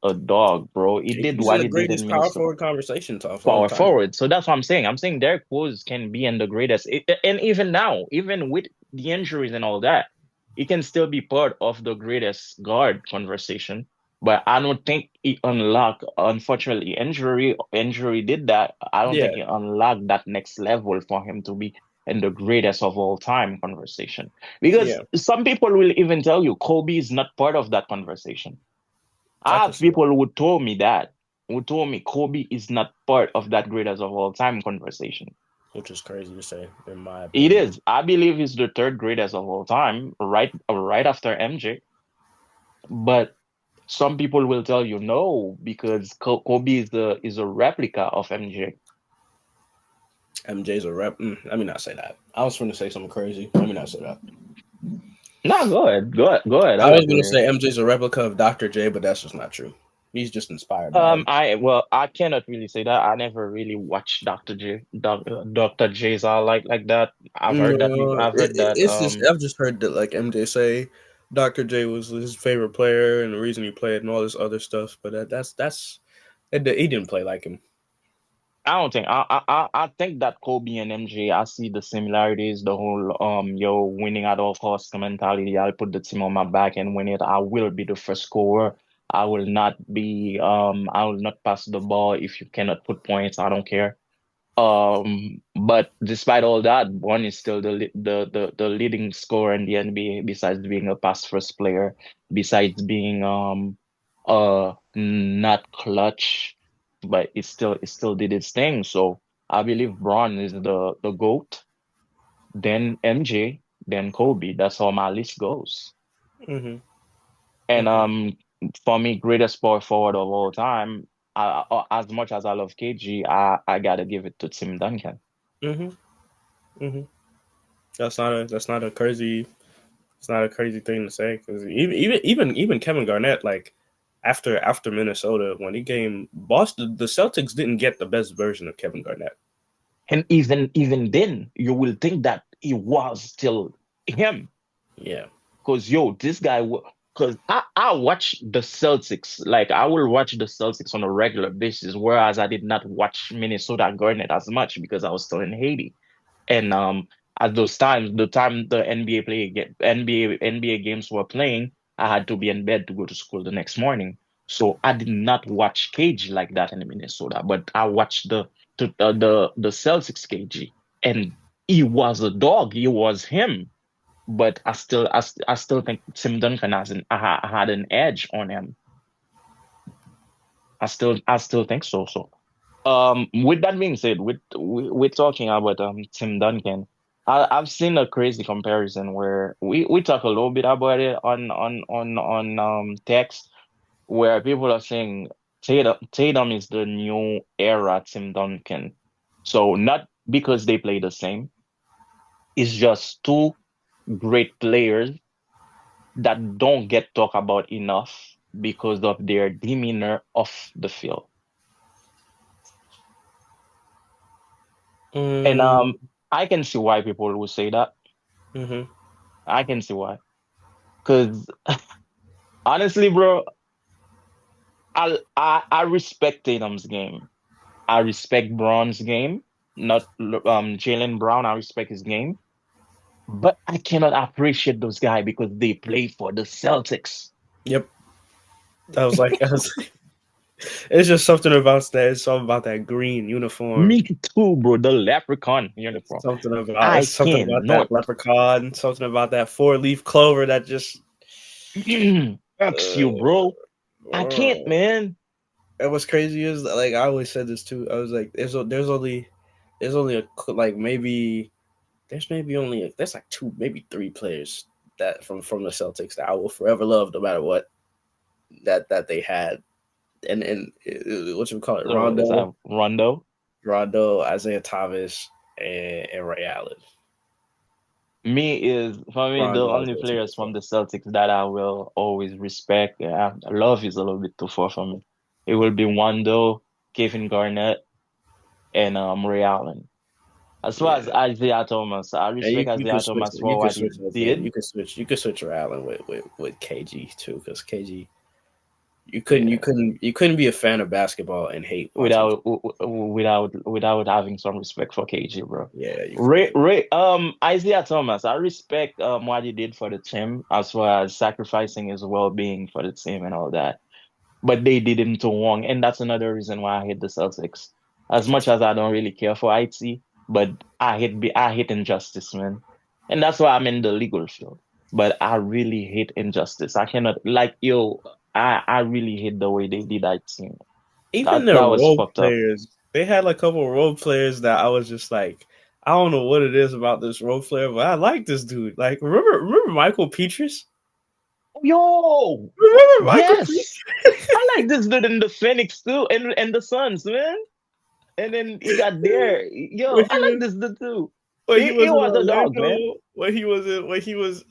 a dog, bro. He did He's in what the he did greatest in power Minnesota. forward conversation of all Power time. forward. So that's what I'm saying. I'm saying Derek Rose can be in the greatest, and even now, even with the injuries and all that, he can still be part of the greatest guard conversation. But I don't think he unlocked. Unfortunately, injury did that. I don't think Yeah, he unlocked that next level for him to be in the greatest of all time conversation. Because yeah, some people will even tell you Kobe is not part of that conversation. I I can have see that, people who told me that, who told me Kobe is not part of that greatest of all time conversation. which is crazy to say, in my It opinion. is. I believe he's the third greatest of all time, right after MJ. But some people will tell you no, because Kobe is a replica of MJ. MJ's a rep. Let me not say that. I was going to say something crazy. Let me not say that. No, go ahead. Go ahead. Go ahead. I I was like to going to hear. say MJ's a replica of Dr. J, but that's just not true. He's just inspired by him. I cannot really say that. I never really watched Dr. J's like that. No, I've heard that it's just I've just heard that like MJ say Dr. J was his favorite player and the reason he played and all this other stuff. But he didn't play like him. I don't think I think that Kobe and MJ, I see the similarities, the whole yo winning at all costs mentality. I'll put the team on my back and win it. I will be the first scorer. I will not pass the ball if you cannot put points. I don't care. But despite all that, one is still the leading scorer in the NBA, besides being a pass first player, besides being not clutch, but it still did its thing. So I believe Braun is the GOAT, then MJ, then Kobe. That's how my list goes. Hmm. And Hmm. for me, greatest power forward of all time, as much as I love KG, I gotta give it to Tim Duncan. Hmm. Hmm. That's not a crazy it's not a crazy thing to say because even Kevin Garnett like after Minnesota when he came Boston the Celtics didn't get the best version of Kevin Garnett. And even then, you will think that he was still him. Yeah. Because yo, this guy, because I watch the Celtics, like I will watch the Celtics on a regular basis, whereas I did not watch Minnesota Garnet as much because I was still in Haiti. And at those times, the time the NBA games were playing, I had to be in bed to go to school the next morning. So I did not watch KG like that in Minnesota, but I watched the Celtics KG, and he was a dog. He was him. But I still think Tim Duncan had an edge on him. I still think so. So with that being said, we're talking about Tim Duncan. I've seen a crazy comparison where we talk a little bit about it on text, where people are saying Tatum is the new era Tim Duncan. So not because they play the same, it's just two great players that don't get talked about enough because of their demeanor off the field. And Mm, I can see why people will say that. hmm I can see why. Because honestly, bro, I respect Tatum's game. I respect Brown's game. Not Jalen Brown. I respect his game. But I cannot appreciate those guys because they play for the Celtics. Yep. I was it's just something about that. It's something about that green uniform. Me too, bro. The leprechaun uniform. It's I something about that cannot. leprechaun, something about that four leaf clover that just Fucks you, uh, bro. I uh. can't, man. And what's crazy is that, like I always said this too. I was like, there's only like maybe there's maybe only there's like two maybe three players that from the Celtics that I will forever love no matter what that they had and what you call it, So is that Rondo? Rondo, Isaiah Thomas, and Ray Allen. Me is for me the Rondo, only Isaiah players Thomas. from the Celtics that I will always respect. Yeah, love is a little bit too far for me. It will be Wando, Kevin Garnett, and Ray Allen. As far as Yeah, Isaiah Thomas, I and respect you could Isaiah switch Thomas you for could what he switch those in. did You could switch Ray Allen with KG too because KG yeah, you couldn't be a fan of basketball and hate watching. without having some respect for KG, bro. Yeah, you couldn't. Isaiah Thomas, I respect what he did for the team as far as sacrificing his well-being for the team and all that. But they did him too wrong, and that's another reason why I hate the Celtics. As much as I don't really care for IT, but I hate injustice, man, and that's why I'm in the legal field. But I really hate injustice. I cannot like yo. I really hate the way they did that team. Even That their that was role fucked up. players, they had like a couple of role players that I was just like, I don't know what it is about this role player, but I like this dude. Like, remember Michael Petrus? Yo, Remember Michael yes, Petrus? I like this dude in the Phoenix too, and the Suns, man. And then he got there. Yo, when he I like was this dude too. when he He was in was a dog, man. Orlando, when he was,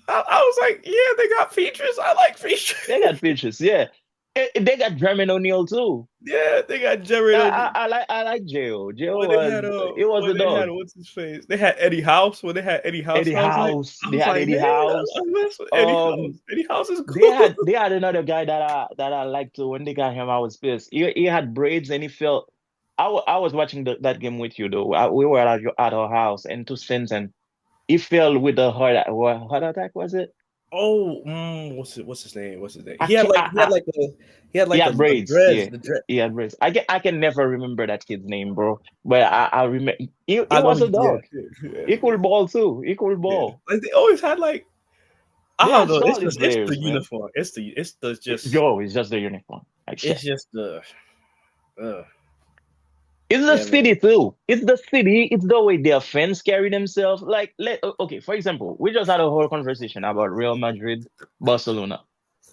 I was like, yeah, they got Petrus. I like Petrus. They got pictures, yeah. They got Jermaine O'Neal too. Yeah, they got Jared O'Neal. I like J.O. J.O. When they had It was a when they had dog. what's his face? They had Eddie House. When they had Eddie House, Eddie House. I They was had like, Eddie man, House. I mess with Eddie Um, House. Eddie House is cool. they had another guy that I liked too. When they got him, I was pissed. He had braids and he felt. I was watching that game with you though. We were at our house and to Stinson. He fell with a heart attack, was it? Oh, what's his name? What's his name? I can't. He had He like had braids. Yeah, the dread. he had braids. I can never remember that kid's name, bro. But I remember he I know was a yeah, dog. yeah, Equal ball too. Equal yeah. ball. Like they always had like I They don't had know. solid It's the players, man. uniform. It's the just Yo, it's just the uniform. Like it's shit. just the uh, It's the yeah, man. city too. It's the city. It's the way their fans carry themselves. Okay, for example, we just had a whole conversation about Real Madrid, Barcelona.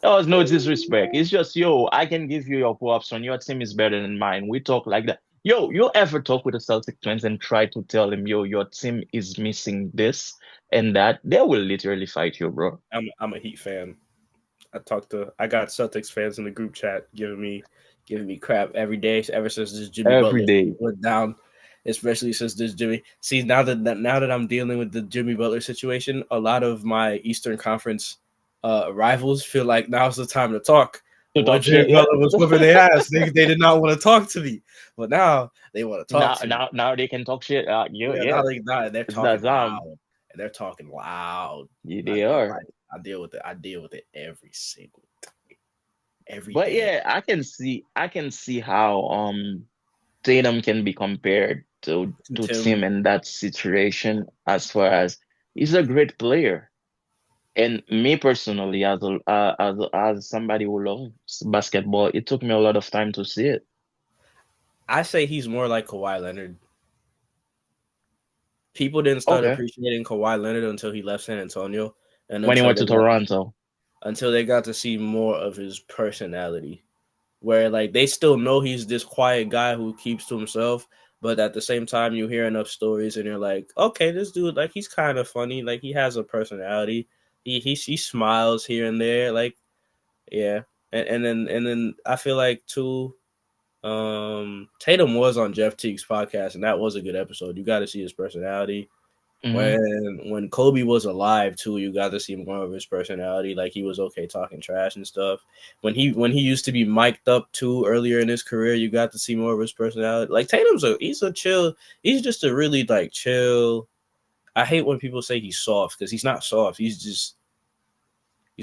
There was no disrespect. It's just, yo, I can give you your props on your team is better than mine. We talk like that. Yo, you ever talk with the Celtic fans and try to tell them, yo, your team is missing this and that? They will literally fight you, bro. I'm a Heat fan. I got Celtics fans in the group chat giving me crap every day ever since this Jimmy Every Butler day. went down. Especially since this Jimmy. See now that I'm dealing with the Jimmy Butler situation, a lot of my Eastern Conference rivals feel like now's the time to talk. To But when talk Jimmy shit, yeah. Butler was whooping their ass, they did not want to talk to me. But now they want to talk to me. Now they can talk shit. Yeah, Yeah. now they're It's talking that loud. And they're talking loud. yeah, I they deal are. like I deal with it. I deal with it every single every But day. yeah, I can see how Tatum can be compared to Tim Tim, in that situation as far as he's a great player. And me personally, as somebody who loves basketball, it took me a lot of time to see it. I say he's more like Kawhi Leonard. People didn't start Okay. appreciating Kawhi Leonard until he left San Antonio, and When he went to Toronto. until they got to see more of his personality. Where like they still know he's this quiet guy who keeps to himself, but at the same time you hear enough stories and you're like, okay, this dude like he's kind of funny, like he has a personality. He smiles here and there, like yeah, and then I feel like too. Tatum was on Jeff Teague's podcast, and that was a good episode. You got to see his personality. Hmm. When Kobe was alive too, you got to see more of his personality. Like he was okay talking trash and stuff. When he used to be mic'd up too earlier in his career, you got to see more of his personality. Like he's a chill. He's just a really like chill. I hate when people say he's soft because he's not soft. He's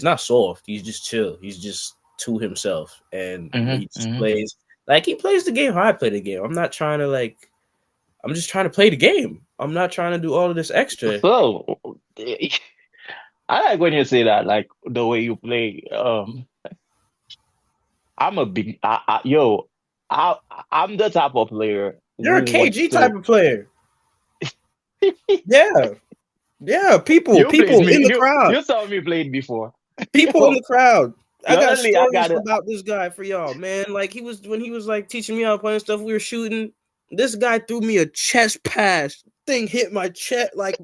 not soft. He's just chill. He's just to himself, and Hmm. he just Hmm. plays like he plays the game how I play the game. I'm not trying to like. I'm just trying to play the game. I'm not trying to do all of this extra. So I like when you say that, like the way you play. I'm a big, yo, I, I'm the type of player You're a who wants KG type to. of player. Yeah, yeah. People, You played people me. in the You crowd. you saw me played before. People in Yo, the crowd. I got suddenly I stories got it. about this guy for y'all, man. Like he was when he was like teaching me how to play and stuff. We were shooting. This guy threw me a chest pass. Thing hit my chest, like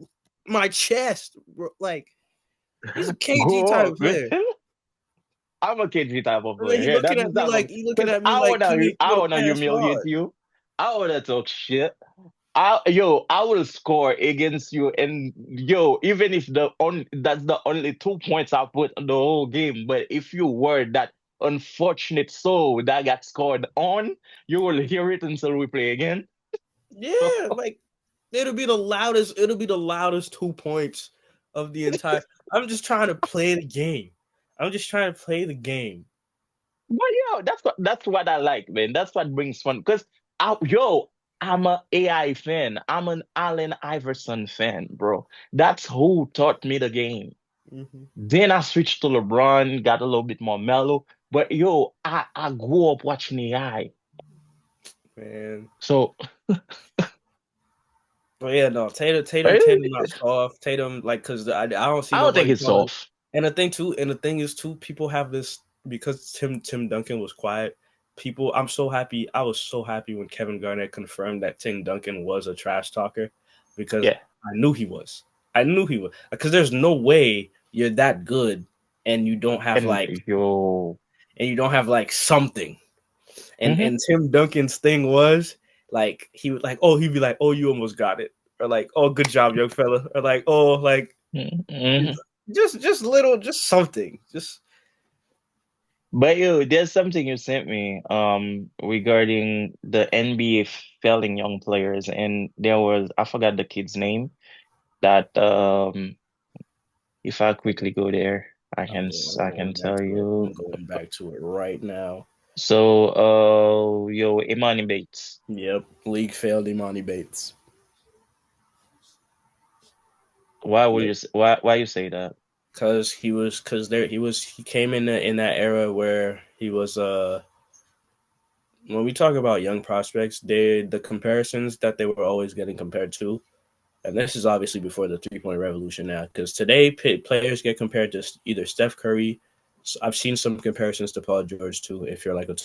my chest. Like he's a KG Go type up, of man. player. I'm a KG type of And then player. Yeah, that's the type of he looking because at me like, can you I throw a wanna pass humiliate hard? you. I wanna talk shit. I will score against you, and yo, even if that's the only 2 points I put in the whole game, but if you were that unfortunate soul that got scored on, you will hear it until we play again. Yeah, like it'll be the loudest. It'll be the loudest 2 points of the entire. I'm just trying to play the game. I'm just trying to play the game. But yo, that's what I like, man. That's what brings fun. Cause I'm a AI fan. I'm an Allen Iverson fan, bro. That's who taught me the game. Hmm. Then I switched to LeBron, got a little bit more mellow. But yo, I grew up watching AI. Man. So But yeah, no, Tatum, not soft. Tatum, like, cause I don't see I don't think nobody it's calling. soft. And the thing is too, people have this because Tim Duncan was quiet. People, I'm so happy. I was so happy when Kevin Garnett confirmed that Tim Duncan was a trash talker, because Yeah. I knew he was. I knew he was because there's no way you're that good and you don't have And like yo. something. Hmm. And Tim Duncan's thing was like he would like, oh, he'd be like, oh, you almost got it, or like, oh, good job, young fella, or like, oh, like Hmm. just little, just something, just But yo, there's something you sent me regarding the NBA failing young players, and there was I forgot the kid's name that if I quickly go there, I I'm can going back tell to it. you. I'm going back to it right now. So yo, Imani Bates. Yep, league failed Imani Bates. Yep, Why you say that? because he came in that era where he was when we talk about young prospects, the comparisons that they were always getting compared to, and this is obviously before the 3 point revolution now, because today players get compared to either Steph Curry. I've seen some comparisons to Paul George too. If you're like if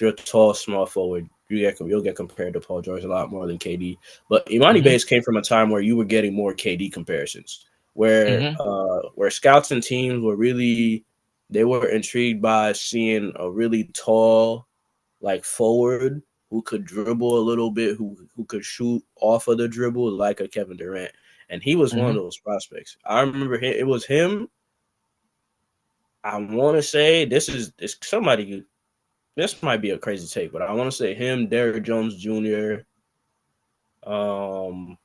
you're a tall, small forward, you'll get compared to Paul George a lot more than KD. But Imani Mm-hmm. Bates came from a time where you were getting more KD comparisons, Mm-hmm. where scouts and teams were really they were intrigued by seeing a really tall like forward who could dribble a little bit, who could shoot off of the dribble like a Kevin Durant, and he was one of Mm-hmm. those prospects. I remember it was him. I want to say this somebody. This might be a crazy take, but I want to say him, Derrick Jones Jr., um,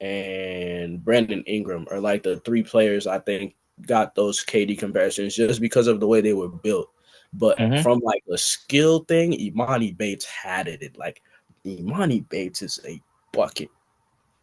and Brandon Ingram are like the three players I think got those KD comparisons just because of the way they were built. But Mm-hmm. from like a skill thing, Imani Bates had it. Like Imani Bates is a bucket,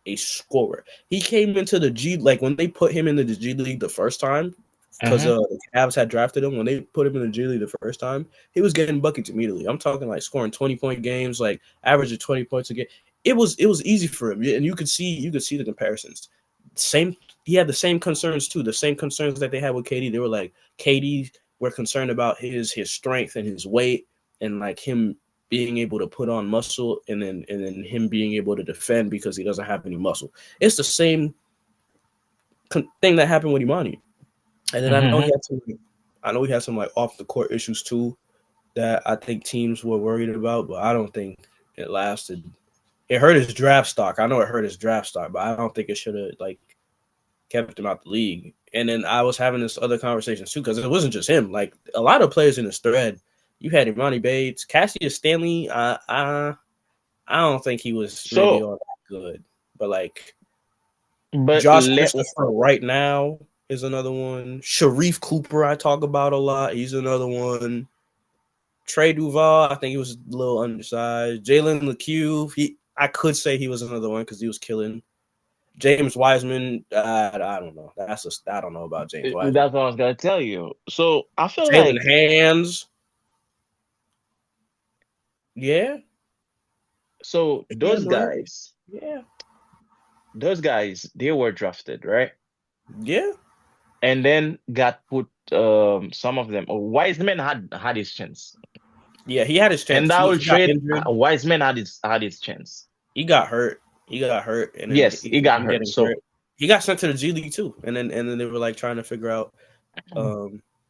a scorer. He came into the G like when they put him into the G League the first time because Mm-hmm. the Cavs had drafted him. When they put him in the G League the first time, he was getting buckets immediately. I'm talking like scoring 20-point games, like average of 20 points a game. It was easy for him, and you could see the comparisons. Same, he had the same concerns too. The same concerns that they had with KD. They were like KD were concerned about his strength and his weight and like him being able to put on muscle and then him being able to defend because he doesn't have any muscle. It's the same thing that happened with Imani. And then Mm-hmm. I know he had some like off the court issues too that I think teams were worried about, but I don't think it lasted. It hurt his draft stock. I know it hurt his draft stock, but I don't think it should have like kept him out the league. And then I was having this other conversation too because it wasn't just him. Like a lot of players in this thread, you had Imani Bates, Cassius Stanley. I don't think he was really So, all that good, but like but Josh let Christopher right now is another one. Sharif Cooper, I talk about a lot. He's another one. Trey Duval, I think he was a little undersized. Jalen LeCue, I could say he was another one because he was killing. James Wiseman, I don't know. I don't know about James Wiseman. that's what I was gonna tell you. So I feel Jalen like Hands, yeah, so yeah, Murray, yeah, those guys, they were drafted, right? yeah, And then got put some of them. Wiseman had his chance. yeah. He had his And chance. that will He got trade injured. Wiseman had his chance. He got hurt. He got hurt, and then Yes, he he kept got on hurt. getting hurt. So, He got sent to the G League too, and then they were like trying to figure out.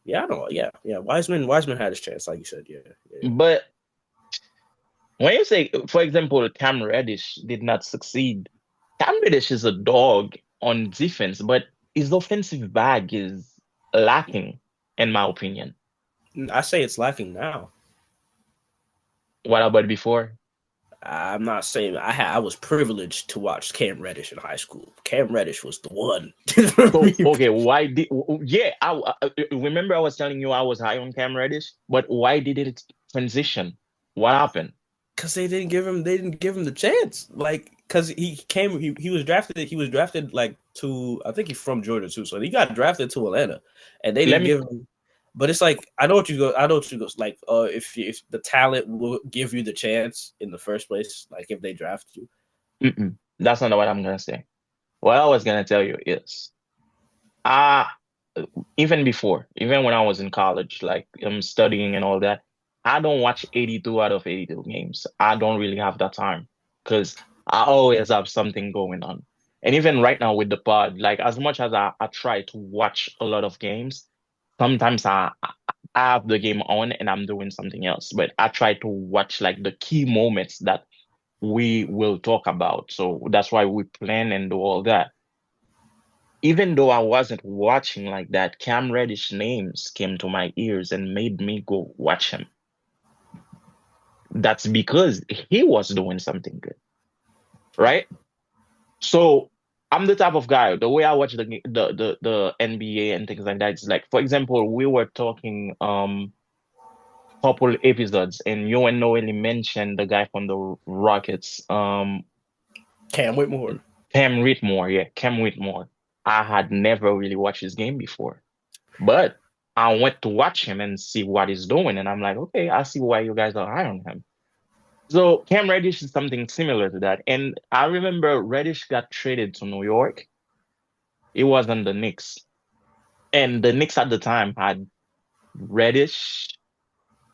Yeah, I don't know. Yeah. Wiseman had his chance, like you said. Yeah. but when you say, for example, Cam Reddish did not succeed, Cam Reddish is a dog on defense, but his offensive bag is lacking, in my opinion. I say it's lacking now. What about before? I'm not saying I was privileged to watch Cam Reddish in high school. Cam Reddish was the one. So, okay, why did, yeah, remember I was telling you I was high on Cam Reddish, but why did it transition? What happened? Because they didn't give him the chance. Like because he was drafted like to I think he's from Georgia too, so he got drafted to Atlanta, and they Let didn't me, give him. But it's like I know what you go like if the talent will give you the chance in the first place, like if they draft you. that's not what I'm gonna say. What I was gonna tell you is, uh, even before, even when I was in college, like I'm studying and all that, I don't watch 82 out of 82 games. I don't really have that time because I always have something going on. And even right now with the pod, like as much as I try to watch a lot of games, sometimes I have the game on and I'm doing something else. But I try to watch like the key moments that we will talk about. So that's why we plan and do all that. Even though I wasn't watching like that, Cam Reddish names came to my ears and made me go watch him. That's because he was doing something good, right? So I'm the type of guy, the way I watch the NBA and things like that, it's like, for example, we were talking couple episodes and you and Noelle mentioned the guy from the Rockets, Cam Whitmore. Cam Whitmore, yeah, Cam Whitmore. I had never really watched his game before. But I went to watch him and see what he's doing, and I'm like, okay, I see why you guys are high on him. So Cam Reddish is something similar to that. And I remember Reddish got traded to New York. It was on the Knicks. And the Knicks at the time had Reddish.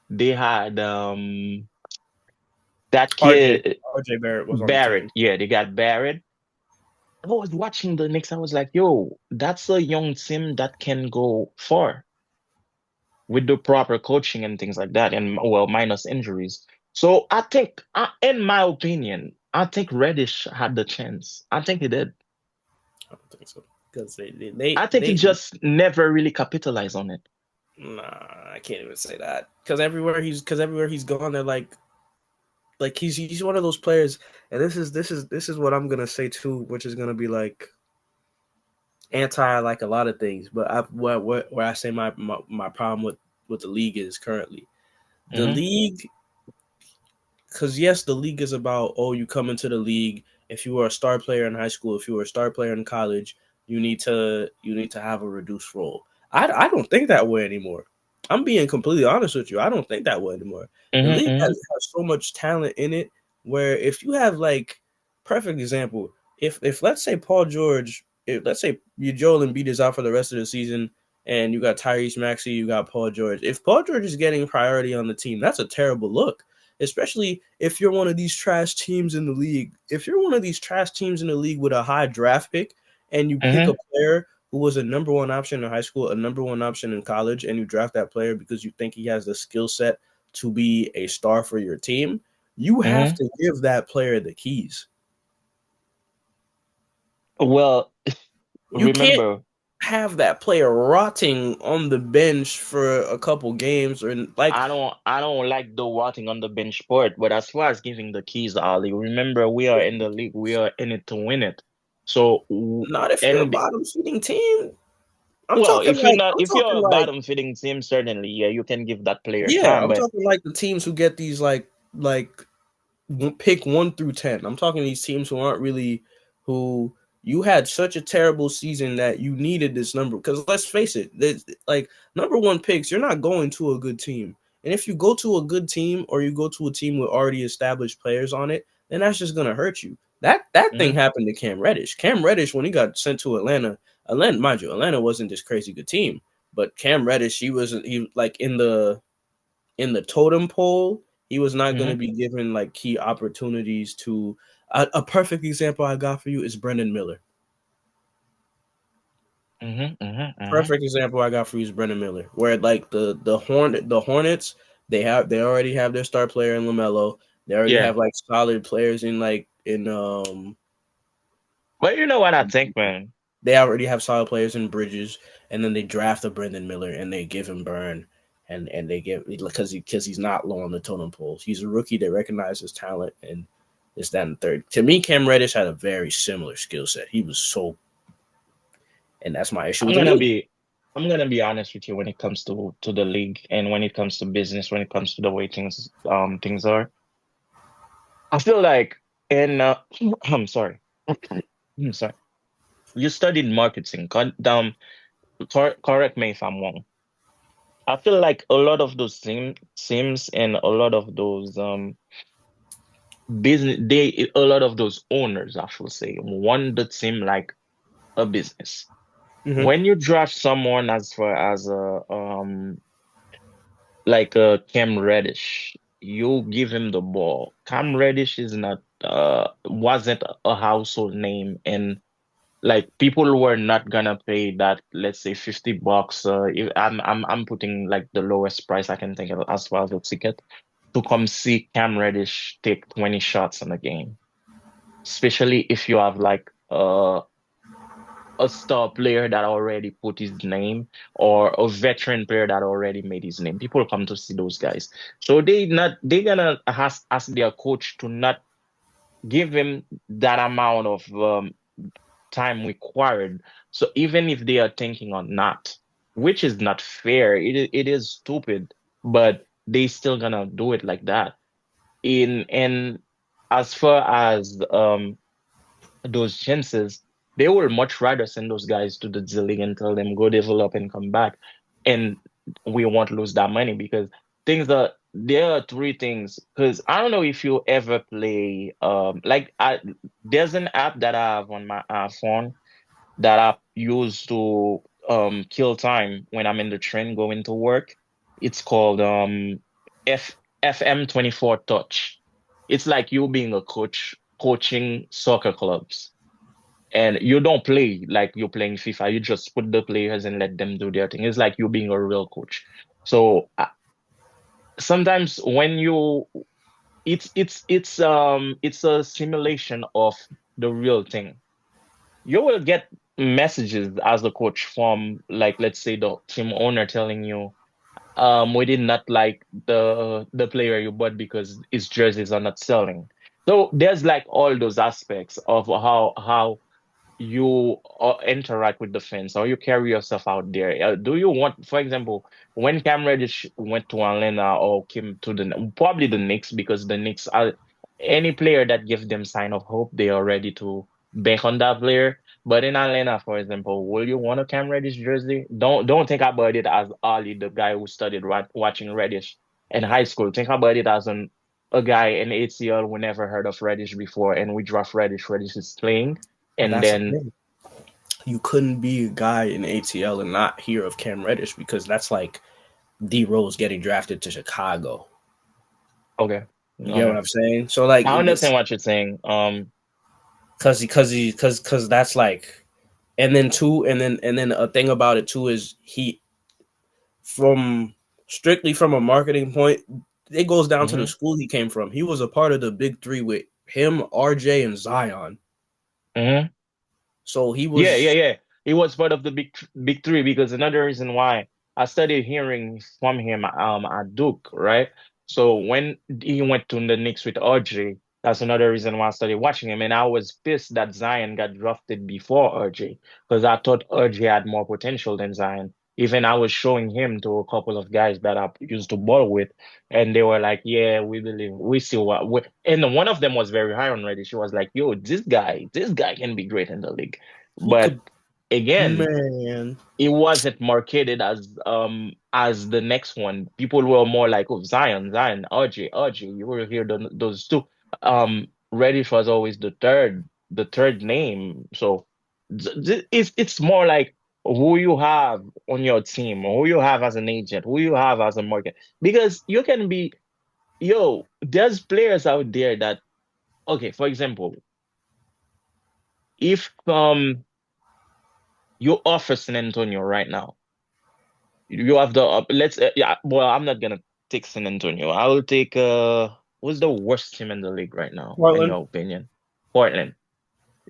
They had that RJ kid RJ Barrett was on the team. Barrett. Yeah, they got Barrett. I was watching the Knicks. I was like, yo, that's a young team that can go far with the proper coaching and things like that, and well, minus injuries. So I think, in my opinion, I think Reddish had the chance. I think he did. I don't think so because they I think he they just never really capitalized on it. nah. I can't even say that because everywhere he's gone, they're like he's one of those players, and this is what I'm gonna say too, which is gonna be like anti like a lot of things, but where I say my problem with the league is currently the Hmm. league because yes, the league is about you come into the league. If you were a star player in high school, if you were a star player in college, you need to have a reduced role. I don't think that way anymore. I'm being completely honest with you. I don't think that way anymore. The Hmm. league Hmm. has so much talent in it where if you have like perfect example, if let's say Paul George, if let's say you Joel Embiid is out for the rest of the season and you got Tyrese Maxey, you got Paul George. If Paul George is getting priority on the team, that's a terrible look, especially if you're one of these trash teams in the league. If you're one of these trash teams in the league with a high draft pick and you pick Hmm. a player who was a number one option in high school, a number one option in college, and you draft that player because you think he has the skill set to be a star for your team, you have Hmm. to give that player the keys. Well, You can't remember, have that player rotting on the bench for a couple games or like I don't like the rotting on the bench part, but as far as giving the keys, Ali, remember we are in the league, we are in it to win it. So, not if you're a and bottom feeding team. well, if you're not, I'm if you're talking a like bottom feeding team, certainly, yeah, you can give that player yeah, time, I'm but talking like the teams who get these like pick 1 through 10. I'm talking these teams who aren't really who you had such a terrible season that you needed this number because let's face it, like number one picks, you're not going to a good team. And if you go to a good team or you go to a team with already established players on it, then that's just gonna hurt you. That thing mhm, happened to Cam Reddish. Cam Reddish when he got sent to Atlanta, mind you, Atlanta wasn't this crazy good team, but Cam Reddish, he like in the totem pole, he was not going to mhm, be given like key opportunities to. A perfect example I got for you is Brendan Miller. mhm, mhm, mhm. Perfect example I got for you is Brendan Miller, where like the Hornets, they already have their star player in Lamelo. They already Yeah. have like solid players in But you know what I think, man? they already have solid players in Bridges, and then they draft a Brendan Miller and they give him Burn, and they give because he's not low on the totem pole. He's a rookie. They recognize his talent and this that and the third. To me, Cam Reddish had a very similar skill set. He was so, and that's my issue I'm with the gonna league. be I'm gonna be honest with you when it comes to the league and when it comes to business, when it comes to the way things are. I feel like in I'm sorry. I'm sorry. You studied marketing. Correct me if I'm wrong. I feel like a lot of those teams and a lot of those a lot of those owners, I should say, want the team like a business. Mm-hmm. When you draft someone as far as a like Cam Reddish, you give him the ball. Cam Reddish is not wasn't a household name, and like people were not gonna pay that, let's say $50. If I'm putting like the lowest price I can think of as far as a ticket to come see Cam Reddish take 20 shots in a game, especially if you have like a star player that already put his name or a veteran player that already made his name. People come to see those guys. So they gonna ask their coach to not give him that amount of time required. So even if they are thinking or not, which is not fair, it is stupid, but they still gonna do it like that. In and as far as those chances, they will much rather send those guys to the D League and tell them go develop and come back, and we won't lose that money because there are three things. Because I don't know if you ever play there's an app that I have on my phone that I use to kill time when I'm in the train going to work. It's called F FM24 Touch. It's like you being a coach coaching soccer clubs. And you don't play like you're playing FIFA. You just put the players and let them do their thing. It's like you being a real coach. So sometimes when you it's a simulation of the real thing. You will get messages as a coach from like let's say the team owner telling you we did not like the player you bought because his jerseys are not selling. So there's like all those aspects of how you interact with the fans, how you carry yourself out there. Do you want, for example, when Cam Reddish went to Atlanta or came to probably the Knicks, because the Knicks are any player that gives them sign of hope, they are ready to bank on that player. But in Atlanta, for example, will you want a Cam Reddish jersey? Don't think about it as Ali, the guy who studied watching Reddish in high school. Think about it as a guy in ACL who never heard of Reddish before, and we draft Reddish. Reddish is playing. But And that's the then thing. You couldn't be a guy in ATL and not hear of Cam Reddish because that's like D Rose getting drafted to Chicago. okay, You get what okay, I'm saying? So like I this understand what you're saying. because that's like And then two, and then a thing about it too is he from strictly from a marketing point, it goes down to the Mm-hmm. school he came from. He was a part of the big three with him, RJ, and Zion. Mm-hmm. So he Yeah, yeah, was yeah. He was part of the big three because another reason why I started hearing from him at Duke, right? So when he went to the Knicks with RJ, that's another reason why I started watching him. And I was pissed that Zion got drafted before RJ because I thought RJ had more potential than Zion. Even I was showing him to a couple of guys that I used to ball with, and they were like, "Yeah, we believe we see what." And one of them was very high on Reddit. She was like, "Yo, this guy can be great in the league." he But could again, man. it wasn't marketed as the next one. People were more like, oh, Zion, RJ. You will hear those two. Reddish was always the third name. So it's more like who you have on your team, who you have as an agent, who you have as a market. Because you can be, there's players out there that, okay, for example, if you offer San Antonio right now. You have the let's yeah. Well, I'm not gonna take San Antonio. I will take what's the worst team in the league right now, in Portland. your opinion? Portland.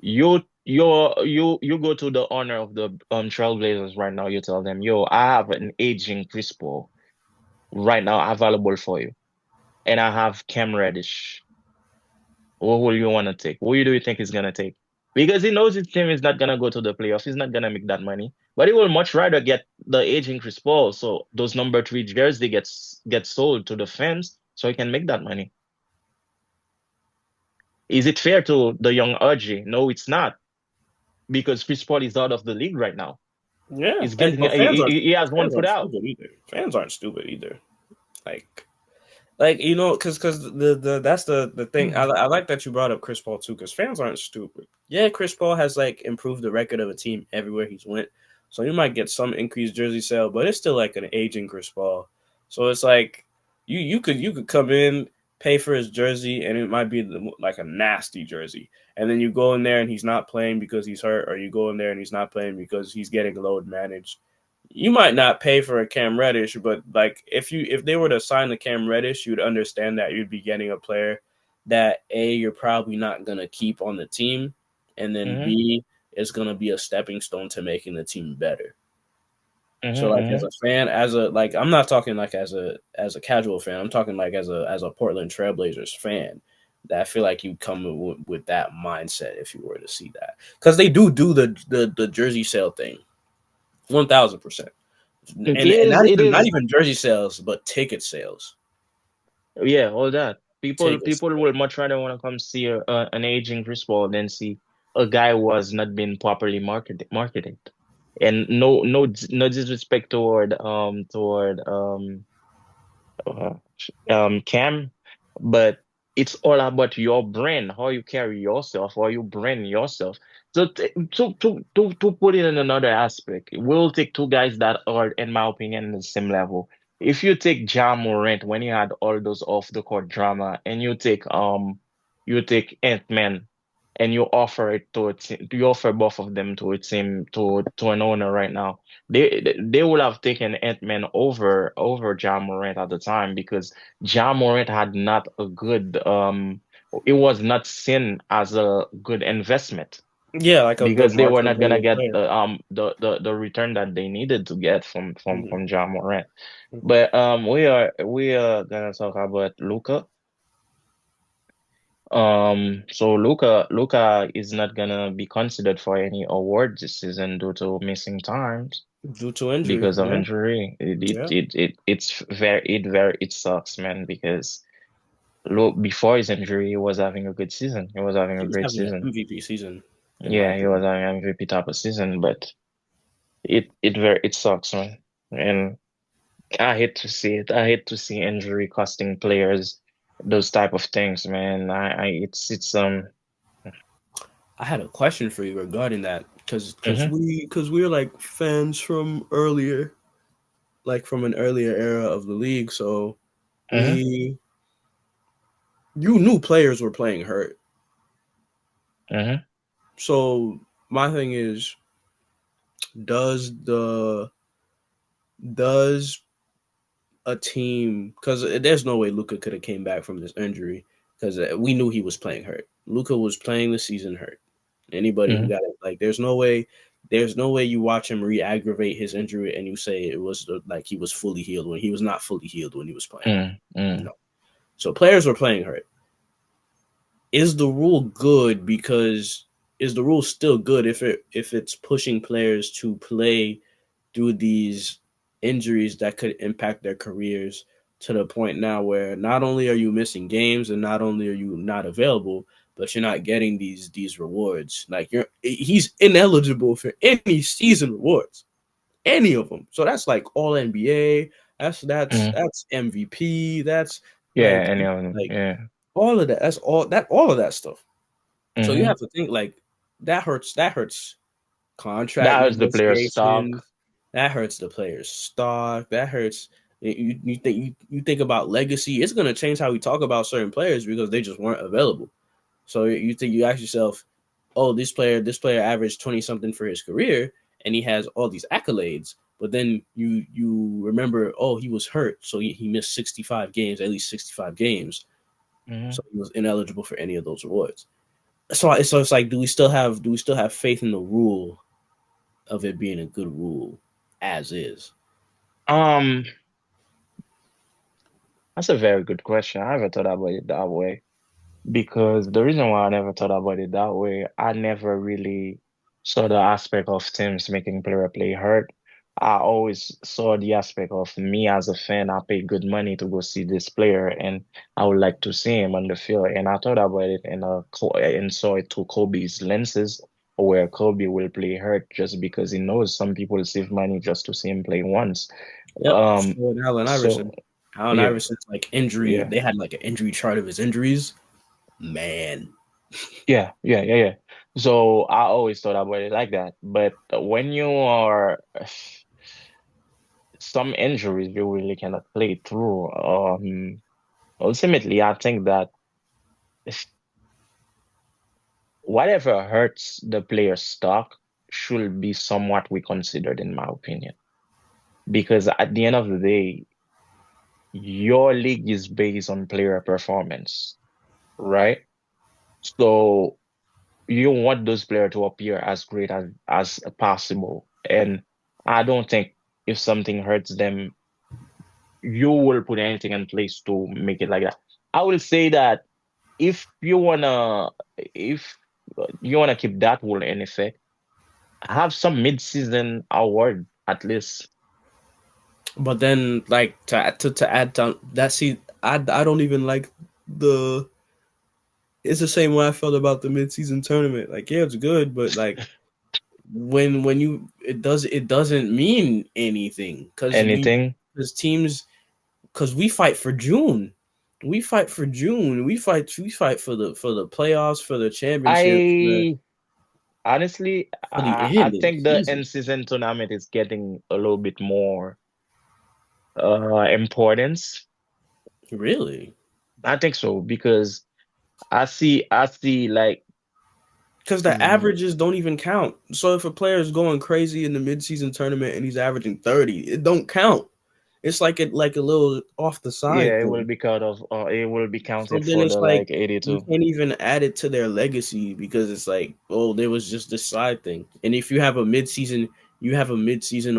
You go to the owner of the Trailblazers right now. You tell them, yo, I have an aging Chris Paul right now available for you, and I have Cam Reddish. What will you want to take? What do you think he's gonna take? Because he knows his team is not gonna go to the playoffs. He's not gonna make that money. But he will much rather get the aging Chris Paul, so those number three jersey get sold to the fans, so he can make that money. Is it fair to the young RG? No, it's not, because Chris Paul is out of the league right now. Yeah, He's and getting but fans aren't he has one fans foot aren't out. stupid either. Fans aren't stupid either. Like because the that's the thing. I like that you brought up Chris Paul too, because fans aren't stupid. Yeah, Chris Paul has like improved the record of a team everywhere he's went, so you might get some increased jersey sale, but it's still like an aging Chris Paul. So it's like you could come in, pay for his jersey, and it might be like a nasty jersey, and then you go in there and he's not playing because he's hurt, or you go in there and he's not playing because he's getting load managed. You might not pay for a Cam Reddish, but like if they were to sign the Cam Reddish, you'd understand that you'd be getting a player that A, you're probably not gonna keep on the team, and then Mm-hmm, B, is gonna be a stepping stone to making the team better. So mm-hmm, like as mm-hmm. a fan, as a like I'm not talking like as a casual fan, I'm talking like as a Portland Trailblazers fan. That I feel like you come with that mindset if you were to see that, because they do the jersey sale thing 1,000%. It And is, it not is. even jersey sales, but ticket sales. Yeah, all that. People Ticket people sales. will much rather want to come see an aging Chris Paul than see a guy who has not been properly marketed. And no disrespect uh, Cam, but it's all about your brand, how you carry yourself, how you brand yourself. So to put it in another aspect, we'll take two guys that are, in my opinion, in the same level. If you take Ja Morant when he had all those off the court drama, and you take Ant-Man and you offer it to a team, you offer both of them to a team, to an owner right now, they would have taken Ant-Man over Ja Morant at the time, because Ja Morant had not a good it was not seen as a good investment, Yeah, like a good because they were not gonna marketable get player. the return that they needed to get from Mhm. Ja Morant. But we are gonna talk about Luca. So Luca is not gonna be considered for any award this season due to missing times Due to injury. because of Yeah. injury. Yeah. It sucks, man, because look, before his injury, he was having a good season. He was having He a was great having an season. MVP season, in my Yeah, he was opinion. having MVP type of season, but it sucks, man. And I hate to see it. I hate to see injury costing players those type of things, man. It's. I had a question for you regarding that, Mhm, because we're like fans from earlier, like from an earlier era of the league. So mhm, we you knew players were playing hurt. mhm, So my thing is, Does the does a team, because there's no way Luca could have came back from this injury because we knew he was playing hurt. Luca was playing the season hurt. Anybody who Mm, got it, like, there's no way you watch him re-aggravate his injury and you say it was like he was fully healed when he was not fully healed when he was playing. mm. No. So players were playing hurt. Is the rule good? Because is the rule still good if it's pushing players to play through these injuries that could impact their careers to the point now where not only are you missing games and not only are you not available, but you're not getting these rewards. Like, he's ineligible for any season rewards, any of them. So that's like all NBA. Mm. That's MVP. That's Yeah, like any of them. like Yeah. all of that. That's all of that stuff. So you Hmm. have to think like that hurts. That hurts contract That hurts the player's negotiations. stock. That hurts the player's stock. That hurts. You think about legacy. It's going to change how we talk about certain players because they just weren't available. So you ask yourself, oh, this player averaged 20 something for his career, and he has all these accolades. But then you remember, oh, he was hurt, so he missed 65 games, at least 65 games, Hmm. so he was ineligible for any of those awards. So it's like, do we still have faith in the rule of it being a good rule as is? Um, that's a very good question. I never thought about it that way. Because the reason why I never thought about it that way, I never really saw the aspect of teams making player play hurt. I always saw the aspect of me as a fan. I pay good money to go see this player, and I would like to see him on the field. And I thought about it and saw it through Kobe's lenses, where Kobe will play hurt just because he knows some people save money just to see him play once. Yep. Um, So Allen so Iverson. Allen yeah, Iverson's like injury. yeah. They had like an injury chart of his injuries. Man, Yeah. So I always thought about it like that. But when you are some injuries you really cannot play through. Ultimately, I think that if whatever hurts the player's stock should be somewhat reconsidered, in my opinion. Because at the end of the day, your league is based on player performance, right? So you want those players to appear as great as possible. And I don't think if something hurts them, you will put anything in place to make it like that. I will say that if you wanna if you wanna keep that rule in effect, have some mid-season award at least. but then like to add down that, see, I don't even like the. It's the same way I felt about the midseason tournament. Like, yeah, it's good, but like when you it doesn't mean anything Anything. because teams, because we fight for June. We fight for June. We fight for the playoffs, for the championships, I honestly for the I end of the think the season. in-season tournament is getting a little bit more importance. Really? I think so because I see like Because the w- averages don't even count. So if a player is going crazy in the midseason tournament and he's averaging 30, it don't count. It's like a little off the yeah, side thing. it will be So counted then for it's the like like you 82. can't even add it to their legacy because it's like, oh, there was just this side thing. And if you have a midseason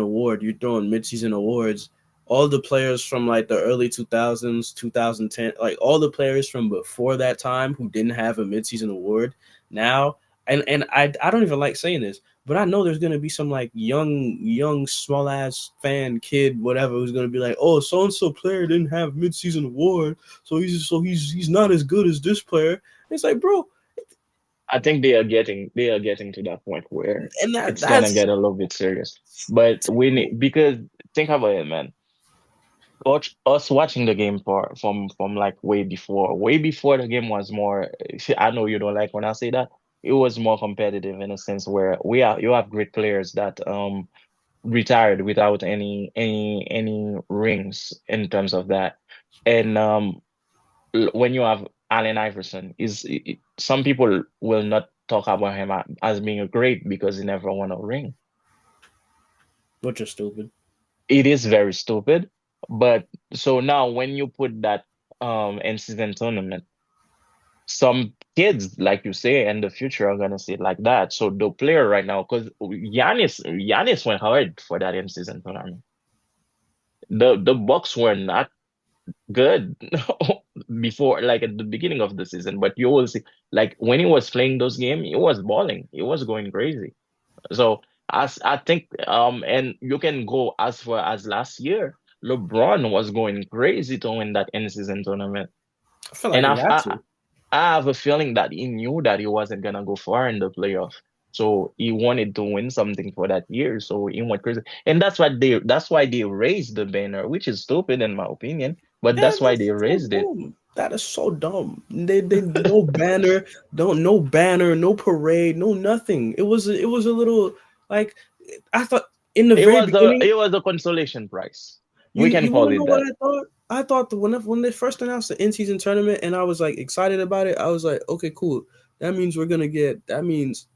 award, you're throwing midseason awards. All the players from like the early 2000s, 2010, like all the players from before that time who didn't have a midseason award now, and I don't even like saying this, but I know there's gonna be some like young small ass fan kid whatever who's gonna be like, oh, so and so player didn't have midseason award, so he's not as good as this player. It's like, bro, I think they are getting to that point where and that it's gonna that's get a little bit serious. But we need because think about it, man. Watch us watching the game from like way before the game was more. I know you don't like when I say that. It was more competitive in a sense where you have great players that retired without any rings in terms of that. And when you have Allen Iverson, some people will not talk about him as being a great because he never won a ring. which is stupid. It is very stupid. But so now when you put that in season tournament, some kids, like you say, in the future are gonna see it like that. So the player right now, because Giannis went hard for that in season tournament. The Bucks were not good before, like at the beginning of the season, but you will see, like when he was playing those games, he was balling, he was going crazy. So as I think, and you can go as far as last year, LeBron was going crazy to win that in-season tournament, I feel like and he had to. I have a feeling that he knew that he wasn't gonna go far in the playoff. So he wanted to win something for that year. So he went crazy. And that's why they raised the banner, which is stupid in my opinion. But that's why That's they so raised it. dumb. That is so dumb. They no banner, don't no banner, no parade, no nothing. It was a little like I thought in the very beginning. It was a consolation prize. You We can you want call to know it what that. I thought? I thought that when they first announced the in season tournament and I was like excited about it, I was like, okay, cool. That means we're gonna get. That means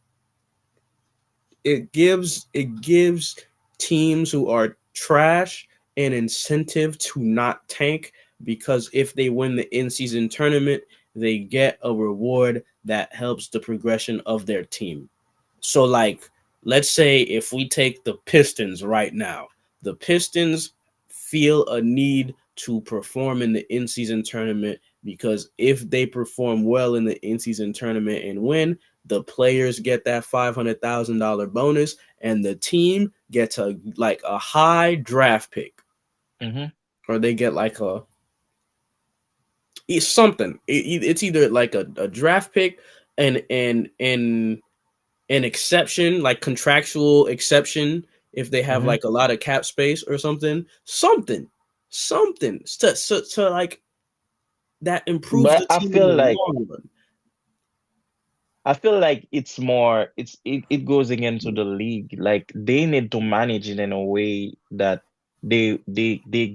it gives teams who are trash an incentive to not tank because if they win the in-season tournament, they get a reward that helps the progression of their team. So like let's say if we take the Pistons right now, the Pistons feel a need to perform in the in-season tournament because if they perform well in the in-season tournament and win, the players get that $500,000 bonus and the team gets a high draft pick Hmm. or they get like a it's something. It's either like a draft pick and an exception, like contractual exception, if they have Hmm. like a lot of cap space or something to like that improves But the team in the long run. I feel like it's more it goes against to the league. Like they need to manage it in a way that they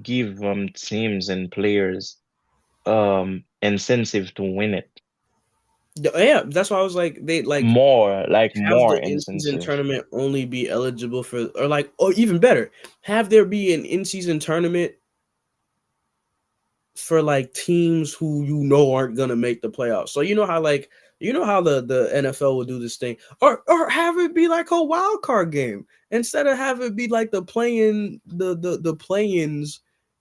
give teams and players incentive to win it. Yeah, that's why I was like, they like More, like have more the in-season incentive. tournament only be eligible for, or like, or even better, have there be an in-season tournament for like teams who aren't gonna make the playoffs. So you know how the NFL would do this thing, or have it be like a wild card game instead of have it be like the play-ins.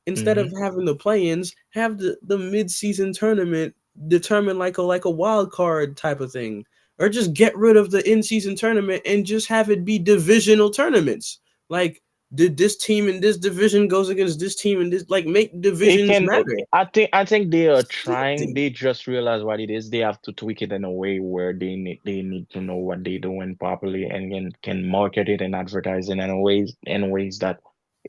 Instead of Hmm. having the play-ins, have the mid-season tournament determine like a wild card type of thing, or just get rid of the in-season tournament and just have it be divisional tournaments. Like did this team in this division goes against this team in this, like make It divisions can. matter. I think they are trying. Something. They just realize what it is. They have to tweak it in a way where they need to know what they're doing properly and can market it and advertise it in ways that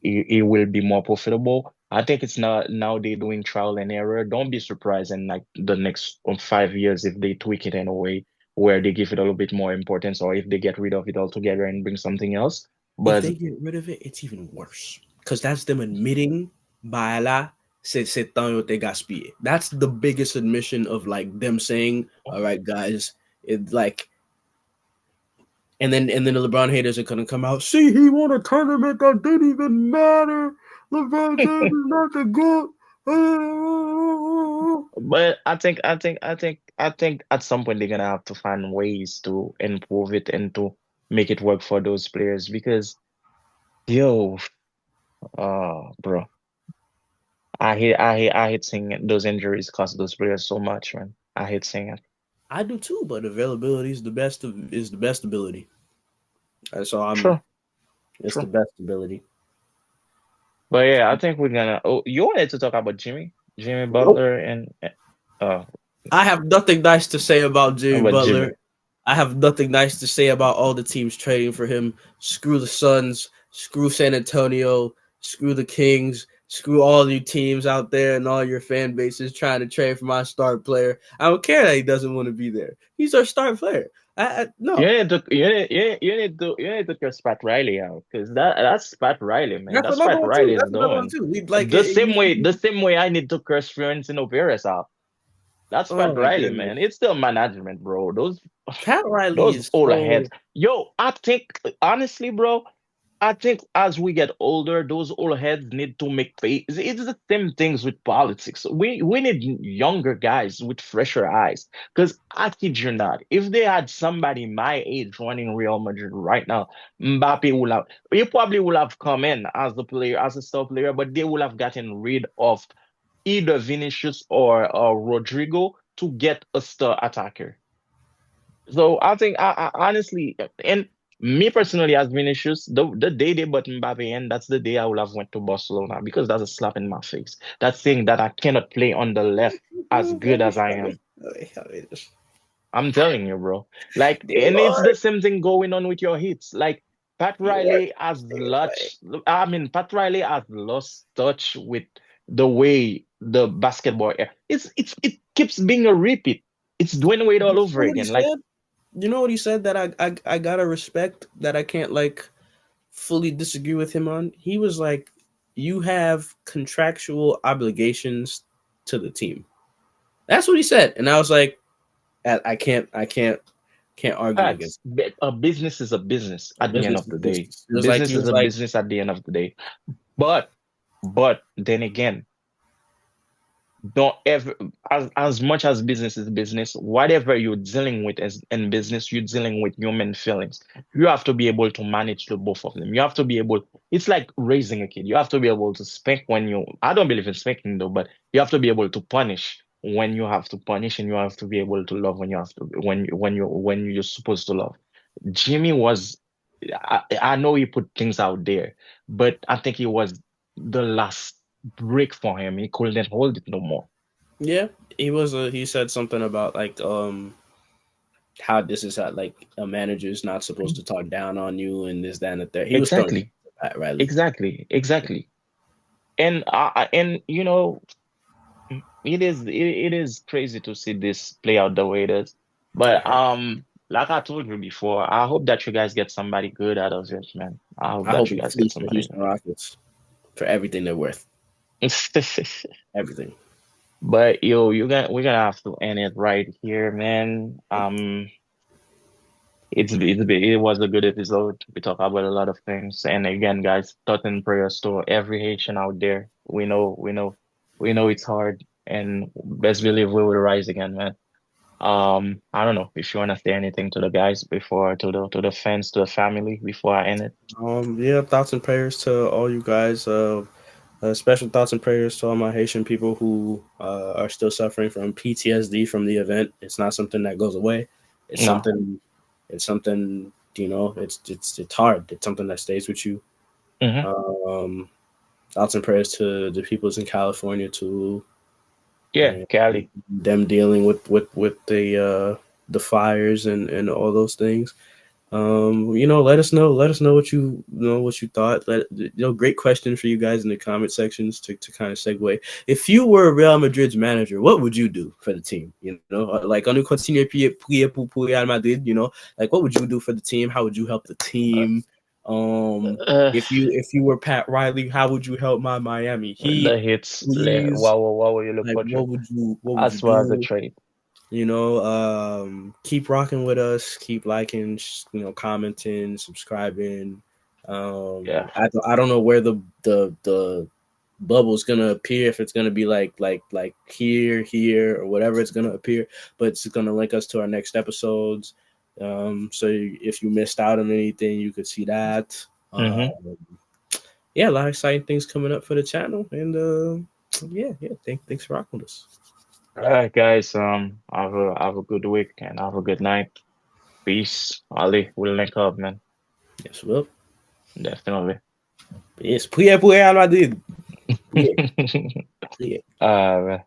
it will be more profitable. I think it's not now they're doing trial and error. Don't be surprised in like the next 5 years if they tweak it in a way where they give it a little bit more importance, or if they get rid of it altogether and bring something else. If But they get rid of it, it's even worse because that's them admitting, "Baala, c'est temps yo te gaspillé." That's the biggest admission of like them saying, "All right, guys, it's like." And then the LeBron haters are gonna come out. See, he won a tournament that didn't even matter. LeBron James is not the goat. But I think at some point they're gonna have to find ways to improve it and to make it work for those players because yo, bro, I hate seeing those injuries cost those players so much, man. I hate seeing it. I do too, but availability is the best ability. So I'm True, it's the true. best ability. But yeah, I think we're gonna. Oh, you wanted to talk about Jimmy Nope. Butler, and uh, I have nothing nice to say about Jimmy about Jimmy. Butler. I have nothing nice to say about all the teams trading for him. Screw the Suns, screw San Antonio, screw the Kings, screw all you teams out there and all your fan bases trying to trade for my star player. I don't care that he doesn't want to be there. He's our star player. You No, need to you need to cut Pat Riley out because that's Pat Riley, man. that's That's another Pat one too. Riley is That's another one doing. too. The same way I need to curse Florentino Perez out. That's Oh Pat my Riley, man. goodness, It's still management, bro. Pat Riley Those is old heads. so. Yo, I think honestly, bro, I think as we get older, those old heads need to make pay. It's the same things with politics. We need younger guys with fresher eyes. Because I kid you not, if they had somebody my age running Real Madrid right now, Mbappe would have he probably would have come in as the player, as a star player, but they would have gotten rid of either Vinicius or Rodrigo to get a star attacker. So I think I honestly, and me personally as Vinicius, the day they bought Mbappe in, that's the day I would have went to Barcelona because that's a slap in my face. That's saying that I cannot play on the left as good as I am. I'm telling you, bro. Like, Dear and it's the Lord. same thing going on with your hits. Like Pat You are Riley has lost. I mean, Pat Riley has lost touch with the way the basketball. It keeps being a repeat. It's Dwayne Wade you all know over what he again. Like said? You know what he said that I gotta respect that I can't like fully disagree with him on. He was like, "You have contractual obligations to the team." That's what he said, and I was like, can't argue facts. against A business is a business a at the end business of is the day. business. It was like he Business is was a like, business at the end of the day. But but then again, don't ever as much as business is business, whatever you're dealing with as in business, you're dealing with human feelings. You have to be able to manage the both of them. You have to be able, it's like raising a kid. You have to be able to spank when you, I don't believe in spanking though, but you have to be able to punish when you have to punish, and you have to be able to love when you have to, when you're supposed to love. Jimmy was, I know he put things out there, but I think it was the last break for him. He couldn't hold it no more. yeah, he was. He said something about like how this is how like a manager is not supposed to talk down on you and this that and the third. He was throwing Exactly, Pat Riley. exactly. And you know, it is crazy to see this play out the way it is. But Yeah, like I told you before, I hope that you guys get somebody good out of it, man. I hope I that hope you he guys get flees the somebody Houston Rockets for everything they're worth. good. Everything. But yo, we're gonna have to end it right here, man. It was a good episode. We talked about a lot of things. And again, guys, thoughts and prayers to every Haitian out there. We know it's hard, and best believe we will rise again, man. I don't know if you want to say anything to the guys before, to the fans, to the family before I end it. Yeah, thoughts and prayers to all you guys. Special thoughts and prayers to all my Haitian people who are still suffering from PTSD from the event. It's not something that goes away. It's No. something. It's something. It's hard. It's something that stays with you. Mm-hmm. Um, Thoughts and prayers to the peoples in California too, Yeah, and Cali. them dealing with the fires and all those things. Let us know what what you thought. Great question for you guys in the comment sections to kind of segue. If you were Real Madrid's manager, what would you do for the team? Like on continue prier pour Real Madrid. Like what would you do for the team? How would you help the Uh, team? uh, If you were Pat Riley, how would you help my Miami the Heat? hits. Please, What will you look like for? what would you As far as the do? trade. Keep rocking with us, keep liking, commenting, subscribing. Yeah. I don't know where the bubble's gonna appear, if it's gonna be like here or whatever it's gonna appear, but it's gonna link us to our next episodes. So if you missed out on anything, you could see that. Mm-hmm. Yeah, a lot of exciting things coming up for the channel, and yeah, thanks for rocking with us. All right, guys. Have a good week and have a good night. Peace. Ali, we'll link up, man. Yes, well, Definitely. yes, priez pour Real Madrid. Priez, priez. Uh,